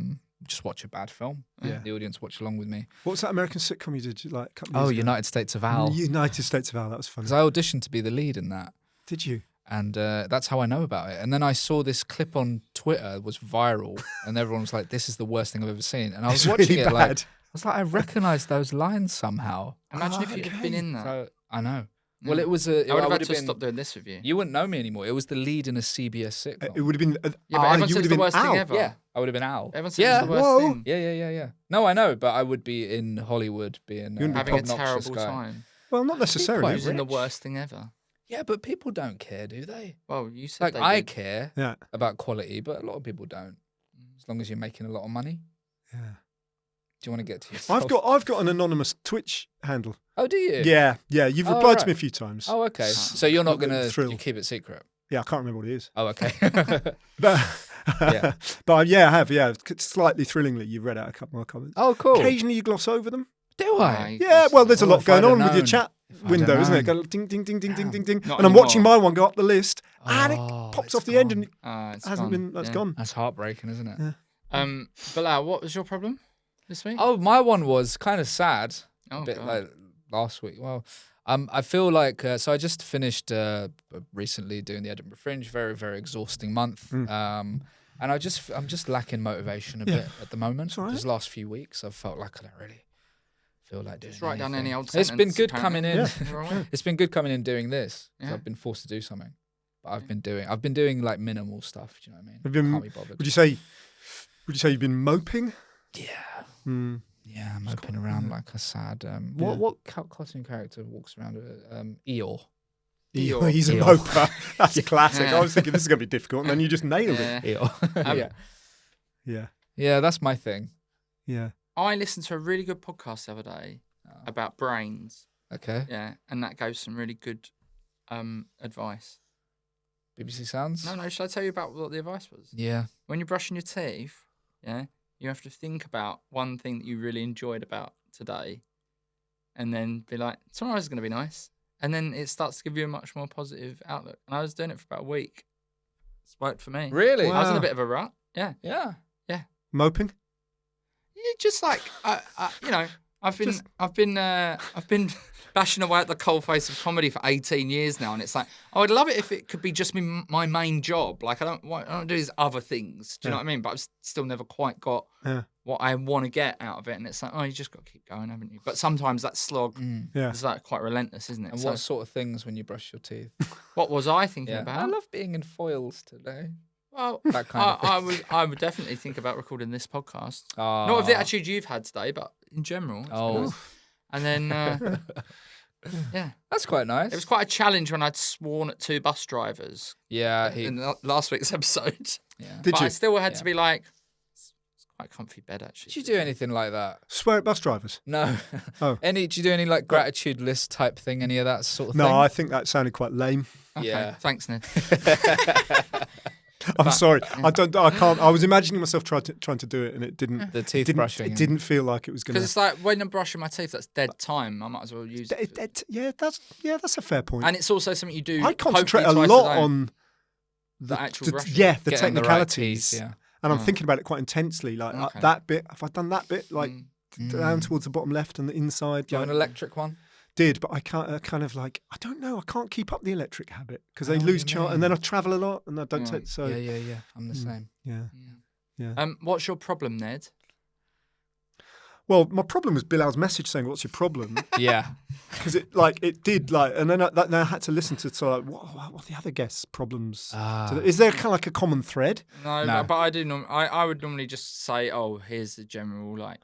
Speaker 1: just watch a bad film.
Speaker 3: Yeah.
Speaker 1: The audience watch along with me.
Speaker 3: What was that American sitcom you did like a couple of
Speaker 1: Oh,
Speaker 3: years ago?
Speaker 1: United States of Al.
Speaker 3: United States of Al. That was funny.
Speaker 1: Because I auditioned to be the lead in that.
Speaker 3: Did you?
Speaker 1: And that's how I know about it. And then I saw this clip on Twitter was viral, and everyone was like, "This is the worst thing I've ever seen." And I was
Speaker 3: It's
Speaker 1: watching
Speaker 3: really
Speaker 1: it like,
Speaker 3: bad.
Speaker 1: I was like, I recognise those lines somehow.
Speaker 2: Imagine if you'd have been in that.
Speaker 1: So I know.
Speaker 2: Yeah.
Speaker 1: Well, it was
Speaker 2: I would have had
Speaker 1: would've
Speaker 2: to
Speaker 1: been-
Speaker 2: stop doing this with you.
Speaker 1: You wouldn't know me anymore. It was the lead in a CBS sitcom.
Speaker 3: It would have been.
Speaker 2: Yeah, but everyone
Speaker 3: you
Speaker 2: said
Speaker 3: would
Speaker 2: it's
Speaker 3: have
Speaker 2: the
Speaker 3: been
Speaker 2: worst thing
Speaker 3: Al.
Speaker 2: ever.
Speaker 1: Yeah, I would have been Al.
Speaker 2: Everyone said
Speaker 1: yeah.
Speaker 2: it's the worst
Speaker 3: Whoa.
Speaker 2: thing.
Speaker 1: Yeah. No, I know, but I would be in Hollywood being
Speaker 3: wouldn't be
Speaker 2: Having a
Speaker 1: obnoxious
Speaker 2: terrible
Speaker 1: guy.
Speaker 2: time.
Speaker 3: Well, not necessarily.
Speaker 2: Using the worst thing ever.
Speaker 1: Yeah, but people don't care, do they?
Speaker 2: Well, you said
Speaker 1: Like
Speaker 2: they
Speaker 1: I
Speaker 2: did.
Speaker 1: care
Speaker 3: Yeah.
Speaker 1: about quality, but a lot of people don't. As long as you're making a lot of money.
Speaker 3: Yeah.
Speaker 1: Do you want to get to yourself?
Speaker 3: I've got an anonymous Twitch handle.
Speaker 1: Oh, do you?
Speaker 3: Yeah. You've
Speaker 1: Oh,
Speaker 3: replied to
Speaker 1: right.
Speaker 3: me a few times.
Speaker 1: Oh, okay. So you're not gonna
Speaker 3: Thrilled.
Speaker 1: you keep it secret.
Speaker 3: Yeah, I can't remember what it is.
Speaker 1: Oh, okay.
Speaker 3: But
Speaker 1: Yeah.
Speaker 3: but yeah, I have. Yeah, slightly thrillingly, you've read out a couple of my comments.
Speaker 1: Oh, cool.
Speaker 3: Occasionally, you gloss over them.
Speaker 1: Do I?
Speaker 3: Yeah, well, there's a
Speaker 1: Oh,
Speaker 3: lot
Speaker 1: if
Speaker 3: going
Speaker 1: I'd
Speaker 3: on
Speaker 1: have
Speaker 3: with your
Speaker 1: known.
Speaker 3: chat
Speaker 1: If I'd
Speaker 3: window,
Speaker 1: have
Speaker 3: isn't it?
Speaker 1: known.
Speaker 3: Go ding, ding, ding, ding, ding, ding, ding.
Speaker 2: Not
Speaker 3: And I'm watching
Speaker 2: anymore.
Speaker 3: my one go up the list, and it
Speaker 1: Oh,
Speaker 3: pops
Speaker 1: it's
Speaker 3: off the end, and
Speaker 1: gone.
Speaker 3: it
Speaker 2: It's
Speaker 3: hasn't
Speaker 2: gone.
Speaker 3: been. That's
Speaker 2: Yeah.
Speaker 3: gone.
Speaker 1: That's heartbreaking, isn't it?
Speaker 3: Yeah.
Speaker 2: Bilal, what was your problem this week?
Speaker 1: Oh, my one was kind of sad.
Speaker 2: Oh,
Speaker 1: a bit
Speaker 2: God.
Speaker 1: like last week. Well, I feel like so I just finished recently doing the Edinburgh Fringe. Very, very exhausting month. And I'm just lacking motivation a bit at the moment.
Speaker 3: It's all right.
Speaker 1: These last few weeks, I've felt like I don't really feel like doing
Speaker 2: Just write down
Speaker 1: anything.
Speaker 2: any old
Speaker 1: It's been
Speaker 2: sentence,
Speaker 1: good
Speaker 2: apparently.
Speaker 1: coming in.
Speaker 3: Yeah.
Speaker 2: You're all right.
Speaker 1: It's been good coming in doing this. 'Cause
Speaker 2: Yeah.
Speaker 1: I've been forced to do something. But I've been doing like minimal stuff. Do you know what I mean?
Speaker 3: Have you been-
Speaker 1: Can't be bothered.
Speaker 3: Would you say you've been moping?
Speaker 1: Yeah.
Speaker 3: Mm.
Speaker 1: Yeah, I'm moping around like a sad. What cartoon character walks around with Eeyore?
Speaker 2: Eeyore.
Speaker 3: He's a
Speaker 1: Eeyore.
Speaker 3: moper. That's classic.
Speaker 2: Yeah.
Speaker 3: I was thinking this is going to be difficult, and then you just nailed it.
Speaker 2: Yeah.
Speaker 1: Eeyore. yeah.
Speaker 3: Yeah.
Speaker 1: Yeah, that's my thing.
Speaker 3: Yeah.
Speaker 2: I listened to a really good podcast the other day about brains.
Speaker 1: Okay.
Speaker 2: Yeah, and that gave some really good advice.
Speaker 1: BBC Sounds?
Speaker 2: No, should I tell you about what the advice was?
Speaker 1: Yeah.
Speaker 2: When you're brushing your teeth, yeah, you have to think about one thing that you really enjoyed about today, and then be like, tomorrow's going to be nice. And then it starts to give you a much more positive outlook. And I was doing it for about a week. It's worked for me.
Speaker 1: Really?
Speaker 2: I was in
Speaker 3: Wow.
Speaker 2: a bit of a rut. Yeah.
Speaker 1: Yeah.
Speaker 3: Moping?
Speaker 2: Yeah, just like I've been bashing away at the coalface of comedy for 18 years now, and it's like I would love it if it could be just my main job. Like I don't do these other things. Do you know what I mean? But I've still never quite got what I want to get out of it, and it's like, oh, you just got to keep going, haven't you? But sometimes that slog
Speaker 3: Yeah.
Speaker 2: is like quite relentless, isn't it?
Speaker 1: And
Speaker 2: So
Speaker 1: what sort of things when you brush your teeth?
Speaker 2: what was I thinking
Speaker 1: Yeah.
Speaker 2: about?
Speaker 1: I love being in foils today.
Speaker 2: Well,
Speaker 1: That kind of thing.
Speaker 2: I would definitely think about recording this podcast.
Speaker 1: Oh.
Speaker 2: Not with the attitude you've had today, but in general. It's been
Speaker 1: Oh.
Speaker 2: nice. And then, yeah.
Speaker 1: That's quite nice.
Speaker 2: It was quite a challenge when I'd sworn at 2 bus drivers
Speaker 1: Yeah.
Speaker 2: in last week's episode.
Speaker 1: Yeah.
Speaker 3: Did
Speaker 2: But
Speaker 3: you?
Speaker 2: I still had
Speaker 1: Yeah.
Speaker 2: to be like, it's quite a comfy bed, actually.
Speaker 1: Did you do anything like that?
Speaker 3: Swear at bus drivers?
Speaker 1: No.
Speaker 3: Oh.
Speaker 1: Did you do any like gratitude list type thing? Any of that sort of
Speaker 3: No,
Speaker 1: thing?
Speaker 3: I think that sounded quite lame.
Speaker 2: Okay,
Speaker 1: Yeah.
Speaker 2: Thanks, Ned.
Speaker 3: I'm
Speaker 2: But-
Speaker 3: sorry. I can't. I was imagining myself trying to do it, and it didn't.
Speaker 1: The teeth
Speaker 3: It
Speaker 1: brushing.
Speaker 3: didn't feel like it was going
Speaker 2: Because
Speaker 3: to.
Speaker 2: it's like when I'm brushing my teeth, that's dead time. I might as well use it.
Speaker 3: Yeah, that's a fair point.
Speaker 2: And it's also something you do.
Speaker 3: I concentrate a
Speaker 2: hopefully
Speaker 3: lot
Speaker 2: twice a day.
Speaker 3: on
Speaker 2: The actual brushing.
Speaker 3: yeah, the
Speaker 1: Getting the right
Speaker 3: technicalities.
Speaker 1: teeth, yeah.
Speaker 3: And I'm thinking about it quite intensely. Like
Speaker 2: Okay.
Speaker 3: that bit, if I'd done that bit, like down towards the bottom left and the inside,
Speaker 1: Do you have an electric one?
Speaker 3: did, but I can't kind of like I don't know. I can't keep up the electric habit because
Speaker 1: I
Speaker 3: they
Speaker 1: know what
Speaker 3: lose
Speaker 1: you
Speaker 3: charge,
Speaker 1: mean.
Speaker 3: and then I travel a lot, and I don't
Speaker 2: Yeah.
Speaker 3: take so.
Speaker 1: Yeah. I'm the same.
Speaker 3: Yeah.
Speaker 2: What's your problem, Ned?
Speaker 3: Well, my problem was Bilal's message saying, "What's your problem?"
Speaker 1: Yeah.
Speaker 3: Because it did like, and then I had to listen to sort of like, what are the other guests' problems? Is there kind of like a common thread?
Speaker 2: No, but I do. I would normally just say, "Oh, here's the general like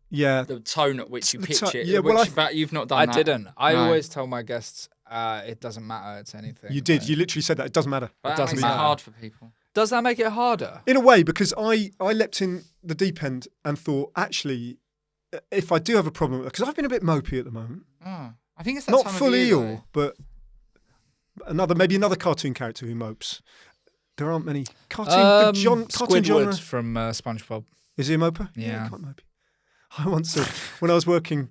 Speaker 3: Yeah.
Speaker 2: the tone at which you
Speaker 3: The
Speaker 2: pitch
Speaker 3: to-
Speaker 2: it."
Speaker 3: yeah, well,
Speaker 2: but you've not done
Speaker 1: I
Speaker 2: that.
Speaker 1: didn't. I
Speaker 2: No.
Speaker 1: always tell my guests, it doesn't matter. It's anything.
Speaker 3: You did.
Speaker 1: Like-
Speaker 3: You literally said that. It doesn't matter.
Speaker 2: But that
Speaker 1: doesn't
Speaker 2: makes it
Speaker 1: matter.
Speaker 2: hard for people.
Speaker 1: Does that make it harder?
Speaker 3: In a way, because I leapt in the deep end and thought, actually, if I do have a problem, because I've been a bit mopey at the moment,
Speaker 2: Oh, I think it's that
Speaker 3: not
Speaker 2: time
Speaker 3: fully
Speaker 2: of year,
Speaker 3: ill, but maybe another cartoon character who mopes. There aren't many cartoon cartoon
Speaker 1: Squidward
Speaker 3: genre.
Speaker 1: from SpongeBob.
Speaker 3: Is he a moper?
Speaker 1: Yeah.
Speaker 3: Quite mopey. I once saw when I was working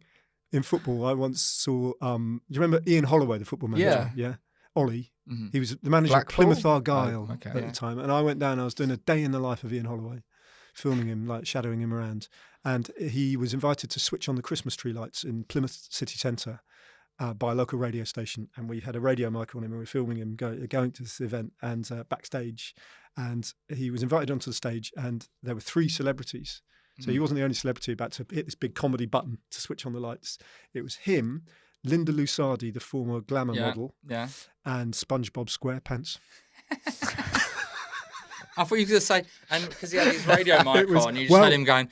Speaker 3: in football. I once saw. Do you remember Ian Holloway, the football manager? Yeah. Ollie.
Speaker 2: Mhm.
Speaker 3: He was the manager of
Speaker 1: Blackpool?
Speaker 3: Plymouth Argyle
Speaker 1: Oh, okay.
Speaker 3: at the time, and I went down. I was doing a day in the life of Ian Holloway, filming him, like shadowing him around. And he was invited to switch on the Christmas tree lights in Plymouth city centre by a local radio station. And we had a radio mic on him, and we were filming him going to this event and backstage. And he was invited onto the stage, and there were 3 celebrities. So he wasn't the only celebrity about to hit this big comedy button to switch on the lights. It was him, Linda Lusardi, the former glamour model,
Speaker 2: Yeah.
Speaker 3: and SpongeBob SquarePants.
Speaker 2: I thought you were going to say, and because he had his radio mic
Speaker 3: was-
Speaker 2: on, you just
Speaker 3: well-
Speaker 2: had him going,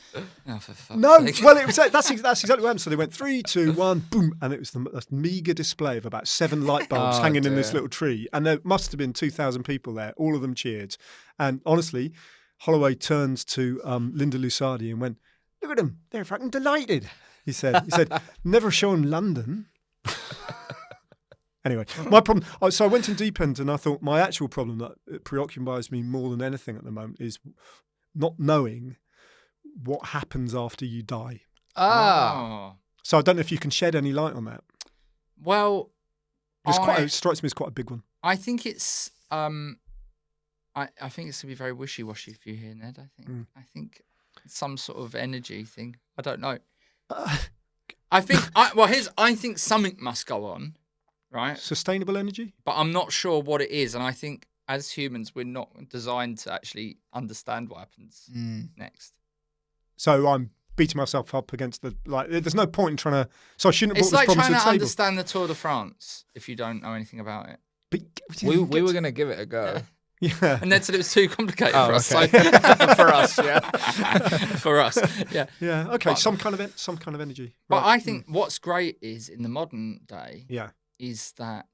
Speaker 2: "Oh, for fuck's
Speaker 3: No,
Speaker 2: sake."
Speaker 3: well, that's exactly what happened. So they went 3, 2, 1, boom, and it was the meagre display of about 7 light bulbs
Speaker 1: Oh,
Speaker 3: hanging in this
Speaker 1: dear.
Speaker 3: little tree, and there must have been 2,000 people there. All of them cheered, and honestly, Holloway turns to Linda Lusardi and went, "Look at them, they're fucking delighted." He said, "Never shown London." Anyway, my problem. So I went in deep end, and I thought my actual problem that preoccupies me more than anything at the moment is not knowing what happens after you die.
Speaker 2: Oh.
Speaker 3: So I don't know if you can shed any light on that.
Speaker 2: Well,
Speaker 3: It strikes me as quite a big one.
Speaker 2: I think it's I think it's gonna be very wishy-washy for you here, Ned. I think some sort of energy thing. I don't know. I think I think something must go on, right?
Speaker 3: Sustainable energy?
Speaker 2: But I'm not sure what it is, and I think as humans we're not designed to actually understand what happens next.
Speaker 3: So I'm beating myself up against there's no point in trying to. So I shouldn't have
Speaker 2: It's
Speaker 3: brought
Speaker 2: like
Speaker 3: this problem
Speaker 2: trying
Speaker 3: to
Speaker 2: to
Speaker 3: the table.
Speaker 2: understand the Tour de France if you don't know anything about it.
Speaker 3: But
Speaker 1: We were going to give it a go.
Speaker 3: Yeah.
Speaker 2: And Ned said it was too complicated
Speaker 1: Oh,
Speaker 2: for us.
Speaker 1: okay.
Speaker 2: So
Speaker 1: For us, yeah.
Speaker 2: for us, yeah.
Speaker 3: Yeah. Okay.
Speaker 2: But-
Speaker 3: some kind of energy.
Speaker 2: But
Speaker 3: Right.
Speaker 2: I think what's great is in the modern day
Speaker 3: Yeah.
Speaker 2: is that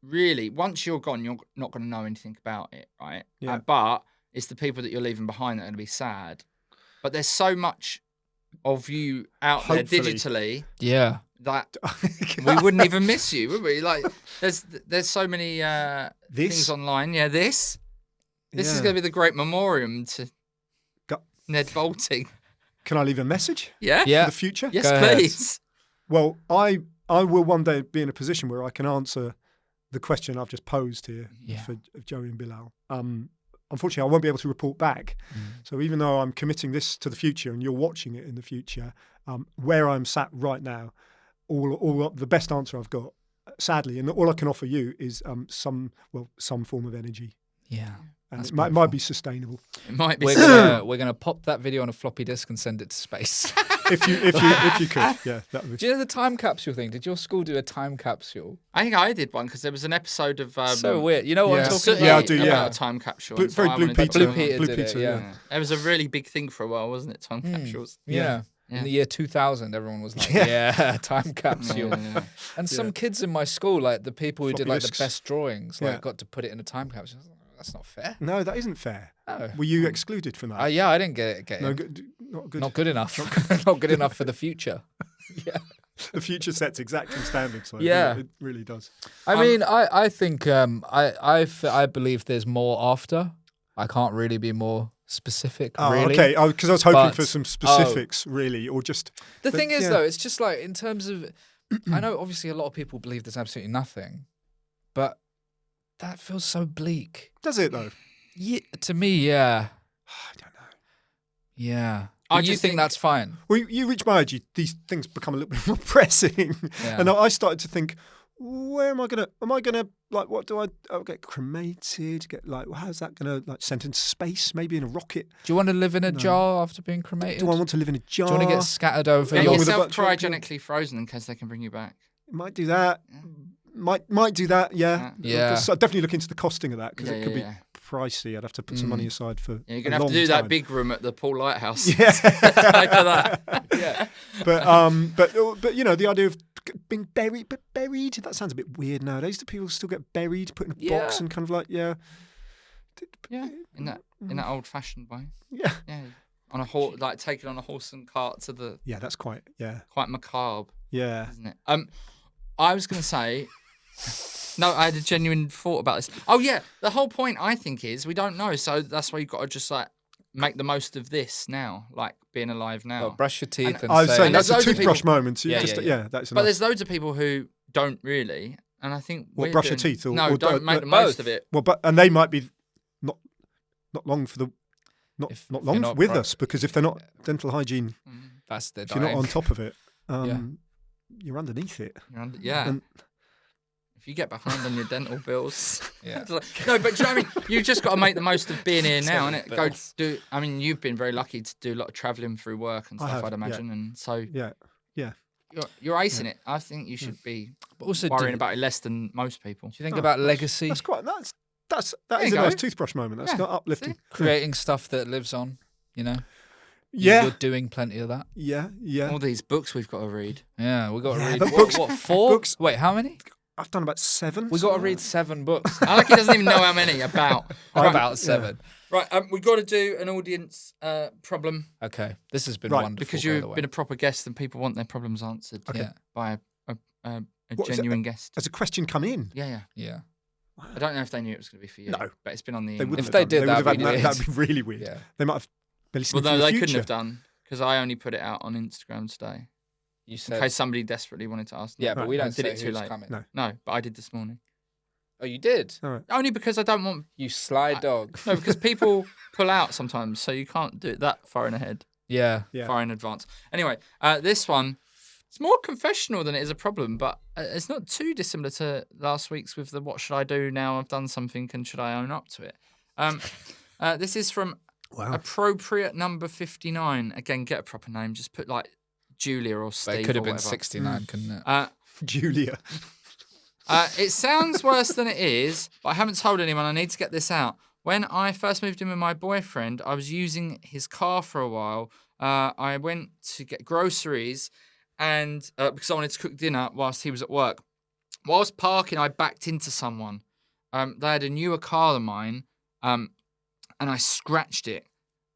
Speaker 2: really once you're gone, you're not going to know anything about it, right?
Speaker 3: Yeah.
Speaker 2: But it's the people that you're leaving behind that are going to be sad. But there's so much of you out
Speaker 3: Hopefully.
Speaker 2: there digitally
Speaker 1: Yeah.
Speaker 2: that we wouldn't even miss you, would we? Like, there's so many things online. Yeah, this is
Speaker 3: Yeah.
Speaker 2: going to be the great memoriam to
Speaker 3: Go-
Speaker 2: Ned Boulting.
Speaker 3: Can I leave a message
Speaker 2: Yeah.
Speaker 1: Yeah.
Speaker 3: for the future?
Speaker 2: Yes,
Speaker 1: Go ahead.
Speaker 2: please.
Speaker 3: Well, I will one day be in a position where I can answer the question I've just posed here
Speaker 1: Yeah.
Speaker 3: for Joey and Bilal. Unfortunately, I won't be able to report back. So even though I'm committing this to the future and you're watching it in the future, where I'm sat right now, all the best answer I've got, sadly, and all I can offer you is some form of energy,
Speaker 1: Yeah.
Speaker 3: and
Speaker 1: That's
Speaker 3: it might
Speaker 1: beautiful.
Speaker 3: be sustainable.
Speaker 2: It might be.
Speaker 1: We're gonna pop that video on a floppy disk and send it to space.
Speaker 3: If you could, yeah, that would be.
Speaker 1: Do you know the time capsule thing? Did your school do a time capsule?
Speaker 2: I think I did one because there was an episode of
Speaker 1: So weird. You know what
Speaker 3: yeah.
Speaker 1: I'm talking
Speaker 2: Sooty
Speaker 1: about?
Speaker 3: Yeah, I do,
Speaker 2: about
Speaker 3: yeah.
Speaker 2: a time capsule.
Speaker 3: Blue-
Speaker 2: and so
Speaker 3: very
Speaker 2: I
Speaker 3: Blue
Speaker 2: wanted to
Speaker 3: Peter.
Speaker 2: do
Speaker 1: Blue
Speaker 2: one.
Speaker 1: Peter
Speaker 3: Blue
Speaker 1: did it,
Speaker 3: Peter,
Speaker 1: yeah.
Speaker 2: Yeah. It was a really big thing for a while, wasn't it? Time capsules.
Speaker 1: Yeah.
Speaker 2: Yeah.
Speaker 1: In the year 2000, everyone was like,
Speaker 3: Yeah.
Speaker 1: yeah, time capsule.
Speaker 2: Yeah.
Speaker 1: And some kids in my school, like the people who did
Speaker 3: Floppy
Speaker 1: like
Speaker 3: disks.
Speaker 1: the best drawings, like
Speaker 3: Yeah.
Speaker 1: got to put it in a time capsule. I was like, that's not fair.
Speaker 3: No, that isn't fair.
Speaker 1: No.
Speaker 3: Were you excluded from that?
Speaker 1: Yeah, I didn't get
Speaker 3: No,
Speaker 1: it.
Speaker 3: good, not good.
Speaker 1: Not good enough. Not good enough for the future. Yeah.
Speaker 3: The future sets exacting standards. So
Speaker 1: Yeah.
Speaker 3: it really does.
Speaker 1: I mean, I think I believe there's more after. I can't really be more specific.
Speaker 3: Oh,
Speaker 1: really.
Speaker 3: okay. Because I was hoping
Speaker 1: But-
Speaker 3: for some specifics, really, or just.
Speaker 1: The
Speaker 3: but,
Speaker 1: thing is,
Speaker 3: yeah.
Speaker 1: though, it's just like in terms of, I know obviously a lot of people believe there's absolutely nothing, but that feels so bleak.
Speaker 3: Does it though?
Speaker 1: Yeah, to me, yeah,
Speaker 3: I don't know.
Speaker 1: yeah.
Speaker 2: I
Speaker 1: But you
Speaker 2: just
Speaker 1: think
Speaker 2: think-
Speaker 1: that's fine?
Speaker 3: Well, you reach my age, these things become a little bit more pressing,
Speaker 1: Yeah.
Speaker 3: and I started to think, where am I gonna? Am I gonna like? What do I? I'll get cremated. Get like? How's that gonna like sent into space? Maybe in a rocket?
Speaker 1: Do you want to live in a jar after being cremated?
Speaker 3: Do I want to live in a jar?
Speaker 1: Do you want to get scattered over
Speaker 2: Get
Speaker 3: along
Speaker 1: your?
Speaker 3: with a
Speaker 2: yourself
Speaker 3: bunch of people?
Speaker 2: cryogenically frozen in case they can bring you back.
Speaker 3: Might do that. Might do that. Yeah.
Speaker 1: Yeah.
Speaker 3: So I'd definitely look into the costing of that because it could be
Speaker 2: Yeah.
Speaker 3: pricey. I'd have to put some money aside for.
Speaker 2: Yeah, you're
Speaker 3: a
Speaker 2: gonna have to
Speaker 3: long
Speaker 2: do that
Speaker 3: time.
Speaker 2: big room at the Paul Lighthouse.
Speaker 3: Yeah.
Speaker 2: Pay for that.
Speaker 1: Yeah.
Speaker 3: But you know the idea of being buried, that sounds a bit weird nowadays. Do people still get buried, put in a box,
Speaker 1: Yeah.
Speaker 3: and kind of like
Speaker 2: Yeah, in that old-fashioned way.
Speaker 3: yeah,
Speaker 2: Yeah, on a horse, like taken on a horse and cart to the
Speaker 3: yeah, that's quite
Speaker 2: quite macabre,
Speaker 3: yeah.
Speaker 2: isn't it? I was gonna say, no, I had a genuine thought about this. Oh yeah, the whole point I think is we don't know, so that's why you've got to just like make the most of this now, like being alive now.
Speaker 1: Well, brush your teeth and
Speaker 3: I was
Speaker 1: say.
Speaker 3: saying that's a
Speaker 2: there's loads of
Speaker 3: toothbrush
Speaker 2: people-
Speaker 3: moment. So you
Speaker 1: Yeah,
Speaker 3: just,
Speaker 1: yeah.
Speaker 3: that's
Speaker 2: But
Speaker 3: enough.
Speaker 2: there's loads of people who don't really, and I think
Speaker 3: What,
Speaker 2: we're
Speaker 3: brush your
Speaker 2: doing-
Speaker 3: teeth or-
Speaker 2: no,
Speaker 3: or
Speaker 2: don't
Speaker 3: do-
Speaker 2: make the
Speaker 1: both.
Speaker 2: most of it.
Speaker 3: Well, and they might be not long for the not
Speaker 1: If
Speaker 3: not
Speaker 1: you're
Speaker 3: long
Speaker 1: not
Speaker 3: with
Speaker 1: pro-
Speaker 3: us because if they're not dental hygiene,
Speaker 1: That's the
Speaker 3: if you're not
Speaker 1: dying.
Speaker 3: on top of it,
Speaker 1: Yeah.
Speaker 3: you're underneath it.
Speaker 2: You're under, yeah.
Speaker 3: And-
Speaker 2: If you get behind on your dental bills,
Speaker 1: Yeah.
Speaker 2: It's like- no, but do you know what I mean? You just got to make the most of being here now,
Speaker 1: Dental
Speaker 2: innit? Go
Speaker 1: bills.
Speaker 2: do. I mean, you've been very lucky to do a lot of travelling through work and
Speaker 3: I
Speaker 2: stuff,
Speaker 3: have,
Speaker 2: I'd
Speaker 3: yeah.
Speaker 2: imagine, and so
Speaker 3: Yeah,
Speaker 2: you're acing it. I think you should be
Speaker 1: But also,
Speaker 2: worrying
Speaker 1: do
Speaker 2: about it less than most people.
Speaker 1: you think
Speaker 3: Oh,
Speaker 1: about legacy,
Speaker 3: that's quite that
Speaker 2: There
Speaker 3: is
Speaker 2: you
Speaker 3: a nice
Speaker 2: go.
Speaker 3: toothbrush moment. That's
Speaker 2: Yeah,
Speaker 3: got uplifting.
Speaker 2: see?
Speaker 1: creating stuff that lives on? You know.
Speaker 3: Yeah,
Speaker 1: You're doing plenty of that.
Speaker 3: yeah.
Speaker 2: All these books we've got to read.
Speaker 1: Yeah, we got to
Speaker 3: Yeah,
Speaker 1: read.
Speaker 3: but
Speaker 1: What,
Speaker 3: books-
Speaker 1: what, 4?
Speaker 3: books-
Speaker 1: Wait, how many?
Speaker 3: I've done about 7.
Speaker 1: We got to read 7 books.
Speaker 2: I like he doesn't even know how many about.
Speaker 1: About 7.
Speaker 2: Right, we've got to do an audience problem
Speaker 1: Okay, this has been
Speaker 3: Right,
Speaker 1: wonderful.
Speaker 2: because
Speaker 1: by the
Speaker 2: you've
Speaker 1: way.
Speaker 2: been a proper guest and people want their problems answered
Speaker 1: Yeah.
Speaker 2: by a
Speaker 3: What, is it-
Speaker 2: genuine guest.
Speaker 3: Has a question come in?
Speaker 2: Yeah.
Speaker 1: Yeah,
Speaker 2: I don't know if they knew it was going to be for you.
Speaker 3: No.
Speaker 2: But it's been on the
Speaker 3: They
Speaker 2: email.
Speaker 3: wouldn't.
Speaker 1: If
Speaker 3: have
Speaker 1: they
Speaker 3: done.
Speaker 1: did,
Speaker 3: would
Speaker 1: that'd
Speaker 3: have
Speaker 1: be
Speaker 3: had-
Speaker 1: weird.
Speaker 3: that'd be really weird.
Speaker 1: yeah.
Speaker 3: They might have. Been
Speaker 2: Well,
Speaker 3: listening
Speaker 2: no,
Speaker 3: for the
Speaker 2: they
Speaker 3: future.
Speaker 2: couldn't have done because I only put it out on Instagram today
Speaker 1: You
Speaker 2: in
Speaker 1: said.
Speaker 2: case somebody desperately wanted to ask. them.
Speaker 1: Yeah, but we
Speaker 3: Right,
Speaker 1: don't
Speaker 2: did
Speaker 1: say
Speaker 2: it too
Speaker 1: who's
Speaker 2: late.
Speaker 1: coming.
Speaker 3: No.
Speaker 2: No, but I did this morning.
Speaker 1: Oh, you did?
Speaker 3: All right.
Speaker 2: Only because I don't want.
Speaker 1: You sly dog.
Speaker 2: No, because people pull out sometimes, so you can't do it that far in ahead,
Speaker 1: Yeah.
Speaker 3: Yeah.
Speaker 2: far in advance. Anyway, this one. It's more confessional than it is a problem, but it's not too dissimilar to last week's with the what should I do now I've done something and should I own up to it. This is from
Speaker 3: Wow.
Speaker 2: appropriate number 59. Again, get a proper name. Just put like Julia or
Speaker 1: But
Speaker 2: Steve
Speaker 1: it could have
Speaker 2: or
Speaker 1: been
Speaker 2: whatever.
Speaker 1: 69, couldn't it?
Speaker 3: Julia.
Speaker 2: It sounds worse than it is, but I haven't told anyone. I need to get this out. When I first moved in with my boyfriend, I was using his car for a while. I went to get groceries and because I wanted to cook dinner whilst he was at work. Whilst parking, I backed into someone. They had a newer car than mine, and I scratched it.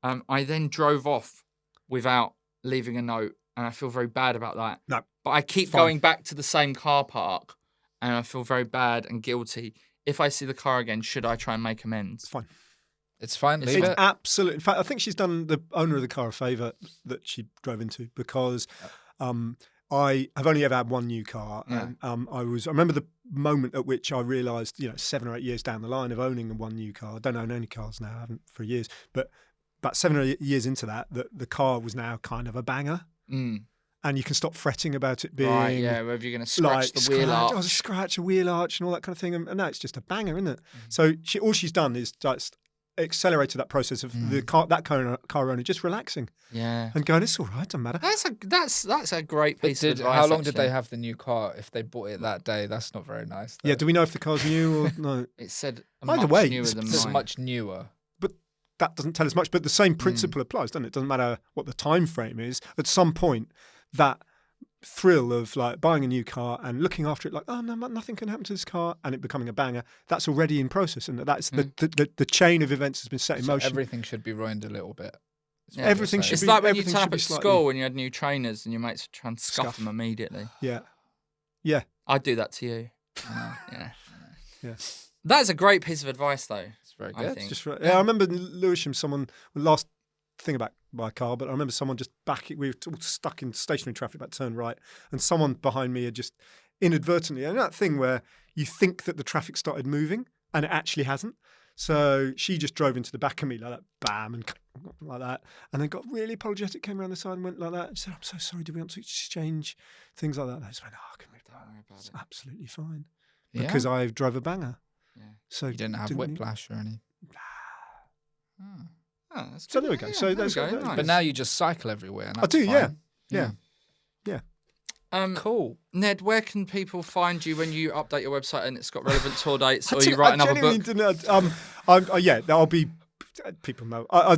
Speaker 2: I then drove off without leaving a note, and I feel very bad about that.
Speaker 3: No.
Speaker 2: But I keep
Speaker 3: Fine.
Speaker 2: going back to the same car park, and I feel very bad and guilty. If I see the car again, should I try and make amends?
Speaker 3: It's fine.
Speaker 1: It's fine.
Speaker 2: It's
Speaker 1: Leave
Speaker 3: It's
Speaker 1: it.
Speaker 3: absolutely. In fact, I think she's done the owner of the car a favour that she drove into because I have only ever had one new car,
Speaker 2: Yeah.
Speaker 3: and I remember the moment at which I realised, 7 or 8 years down the line of owning one new car. I don't own any cars now. I haven't for years, but about 7 or 8 years into that, the car was now kind of a banger,
Speaker 2: Mm.
Speaker 3: and you can stop fretting about it being
Speaker 2: Right, yeah, whether you're going to scratch
Speaker 3: like
Speaker 2: the wheel
Speaker 3: scratch,
Speaker 2: arch.
Speaker 3: scratch a wheel arch and all that kind of thing, and now it's just a banger, isn't it?
Speaker 2: Mm-hmm.
Speaker 3: So all she's done is just accelerated that process of the car owner just relaxing
Speaker 2: Yeah.
Speaker 3: and going, it's all right, doesn't matter.
Speaker 2: That's a great
Speaker 1: But
Speaker 2: piece of advice.
Speaker 1: how long did
Speaker 2: actually.
Speaker 1: they have the new car? If they bought it that day, that's not very nice.
Speaker 3: Yeah,
Speaker 1: though.
Speaker 3: do we know if the car's new or no?
Speaker 2: It said
Speaker 3: Either
Speaker 2: much
Speaker 3: way,
Speaker 2: newer
Speaker 3: it's-
Speaker 2: than
Speaker 1: This is
Speaker 2: mine.
Speaker 1: much newer.
Speaker 3: But that doesn't tell us much. But the same principle applies, doesn't it? It doesn't matter what the time frame is. At some point, that thrill of like buying a new car and looking after it, like, oh no, nothing can happen to this car, and it becoming a banger. That's already in process, and that's the chain of events has been set in
Speaker 1: So
Speaker 3: motion.
Speaker 1: everything should be ruined a little bit.
Speaker 2: Yeah,
Speaker 3: everything
Speaker 1: so-
Speaker 3: should
Speaker 2: It's
Speaker 3: be.
Speaker 2: like when you
Speaker 3: everything
Speaker 2: turn
Speaker 3: should
Speaker 2: up
Speaker 3: be
Speaker 2: at
Speaker 3: slightly-
Speaker 2: school and you had new trainers and your mates were trying to scuff
Speaker 3: Scuff.
Speaker 2: them immediately.
Speaker 3: Yeah.
Speaker 2: I'd do that to you.
Speaker 1: I know.
Speaker 2: Yeah. That is a great piece of advice, though.
Speaker 1: It's very
Speaker 2: I
Speaker 1: good.
Speaker 2: think.
Speaker 3: Just I remember Lewisham. Someone last thing about my car, but I remember someone just we were all stuck in stationary traffic, about to turn right, and someone behind me had just inadvertently, and that thing where you think that the traffic started moving and it actually hasn't. So she just drove into the back of me like that, bam, and like that, and then got really apologetic, came around the side and went like that, and said, "I'm so sorry. Do we want to exchange things like that?" And I just went, "Oh, I can move that.
Speaker 2: Don't worry about
Speaker 3: It's
Speaker 2: it.
Speaker 3: absolutely fine
Speaker 1: Yeah.
Speaker 3: because I drove a banger."
Speaker 2: Yeah.
Speaker 3: So
Speaker 1: You didn't have whiplash or anything. Oh.
Speaker 2: Oh, that's
Speaker 3: So
Speaker 2: good.
Speaker 3: there we go.
Speaker 2: Yeah,
Speaker 3: So
Speaker 2: there
Speaker 3: that's-
Speaker 2: we go.
Speaker 3: that-
Speaker 2: Nice.
Speaker 1: But now you just cycle everywhere. And
Speaker 3: I
Speaker 1: that's
Speaker 3: do, yeah.
Speaker 1: fine.
Speaker 3: Yeah.
Speaker 1: Cool.
Speaker 2: Ned, where can people find you when you update your website and it's got relevant tour dates, or
Speaker 3: I
Speaker 2: you write another
Speaker 3: genuinely
Speaker 2: book?
Speaker 3: didn't know. Yeah, I'll be. People know. I'll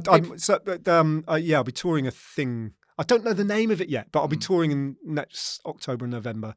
Speaker 3: be touring a thing. I don't know the name of it yet, but I'll be touring in next October and November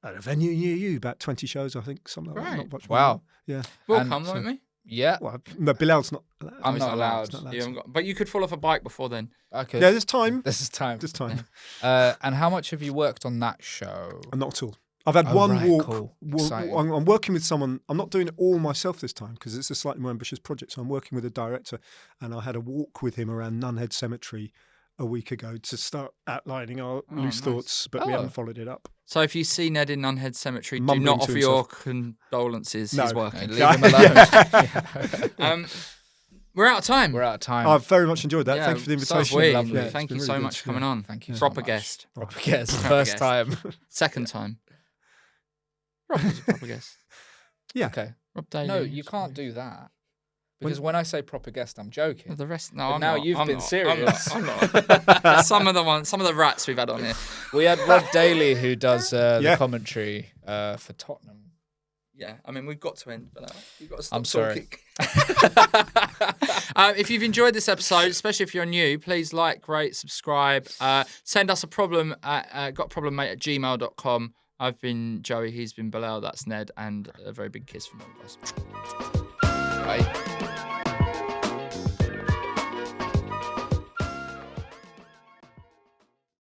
Speaker 3: at a venue near you. About 20 shows, I think. Something like that.
Speaker 2: Great.
Speaker 3: Not much
Speaker 1: Wow.
Speaker 3: more. Yeah.
Speaker 2: We'll
Speaker 1: And
Speaker 2: come,
Speaker 1: so-
Speaker 2: won't we?
Speaker 1: Yeah.
Speaker 3: Well, no, Bilal's not.
Speaker 1: I'm
Speaker 2: He's
Speaker 1: not allowed.
Speaker 3: It's not allowed.
Speaker 2: You haven't got, but you could fall off a bike before then.
Speaker 1: Okay.
Speaker 3: Yeah, there's time.
Speaker 1: This is time.
Speaker 3: There's time.
Speaker 1: And how much have you worked on that show?
Speaker 3: Not at all. I've had
Speaker 1: Oh,
Speaker 3: one
Speaker 1: right,
Speaker 3: walk.
Speaker 1: cool.
Speaker 3: walk-
Speaker 1: Exciting.
Speaker 3: I'm working with someone. I'm not doing it all myself this time because it's a slightly more ambitious project. So I'm working with a director, and I had a walk with him around Nunhead Cemetery a week ago to start outlining our loose
Speaker 2: nice.
Speaker 3: thoughts, but we
Speaker 1: Oh.
Speaker 3: haven't followed it up.
Speaker 2: So if you see Ned in Nunhead Cemetery, do
Speaker 3: Mumbling
Speaker 2: not
Speaker 3: to
Speaker 2: offer
Speaker 3: himself.
Speaker 2: your condolences.
Speaker 3: No.
Speaker 2: He's
Speaker 1: No,
Speaker 2: working.
Speaker 1: leave him alone.
Speaker 2: We're out of time.
Speaker 1: We're out of time.
Speaker 3: I've very much enjoyed that.
Speaker 2: Yeah,
Speaker 3: Thank you for the
Speaker 2: so
Speaker 3: invitation.
Speaker 2: have we.
Speaker 1: Lovely.
Speaker 3: Yeah, it's
Speaker 2: Thank
Speaker 3: been
Speaker 2: you
Speaker 3: really
Speaker 2: so
Speaker 3: good.
Speaker 2: much for coming on.
Speaker 1: Thank you so
Speaker 2: Proper
Speaker 1: much.
Speaker 2: guest.
Speaker 1: Proper guest.
Speaker 2: Proper
Speaker 1: First
Speaker 2: guest.
Speaker 1: time.
Speaker 2: Second time. Rob was a proper guest.
Speaker 3: Yeah.
Speaker 1: Okay.
Speaker 2: Rob Daly.
Speaker 1: No, you can't do that. Because when I say proper guest, I'm joking.
Speaker 2: The rest, no,
Speaker 1: But
Speaker 2: I'm
Speaker 1: now
Speaker 2: not.
Speaker 1: you've
Speaker 2: I'm
Speaker 1: been
Speaker 2: not.
Speaker 1: serious.
Speaker 2: I'm not. Some of the rats we've had on here.
Speaker 1: We had Rob Daly who does the
Speaker 3: Yeah.
Speaker 1: commentary for Tottenham.
Speaker 2: Yeah, I mean, we've got to end, but you've got to stop
Speaker 1: I'm sorry.
Speaker 2: talking. If you've enjoyed this episode, especially if you're new, please like, rate, subscribe. Send us a problem at gotaproblemmate@gmail.com. I've been Joey, he's been Bilal, that's Ned, and a very big kiss from all of us.
Speaker 1: Right.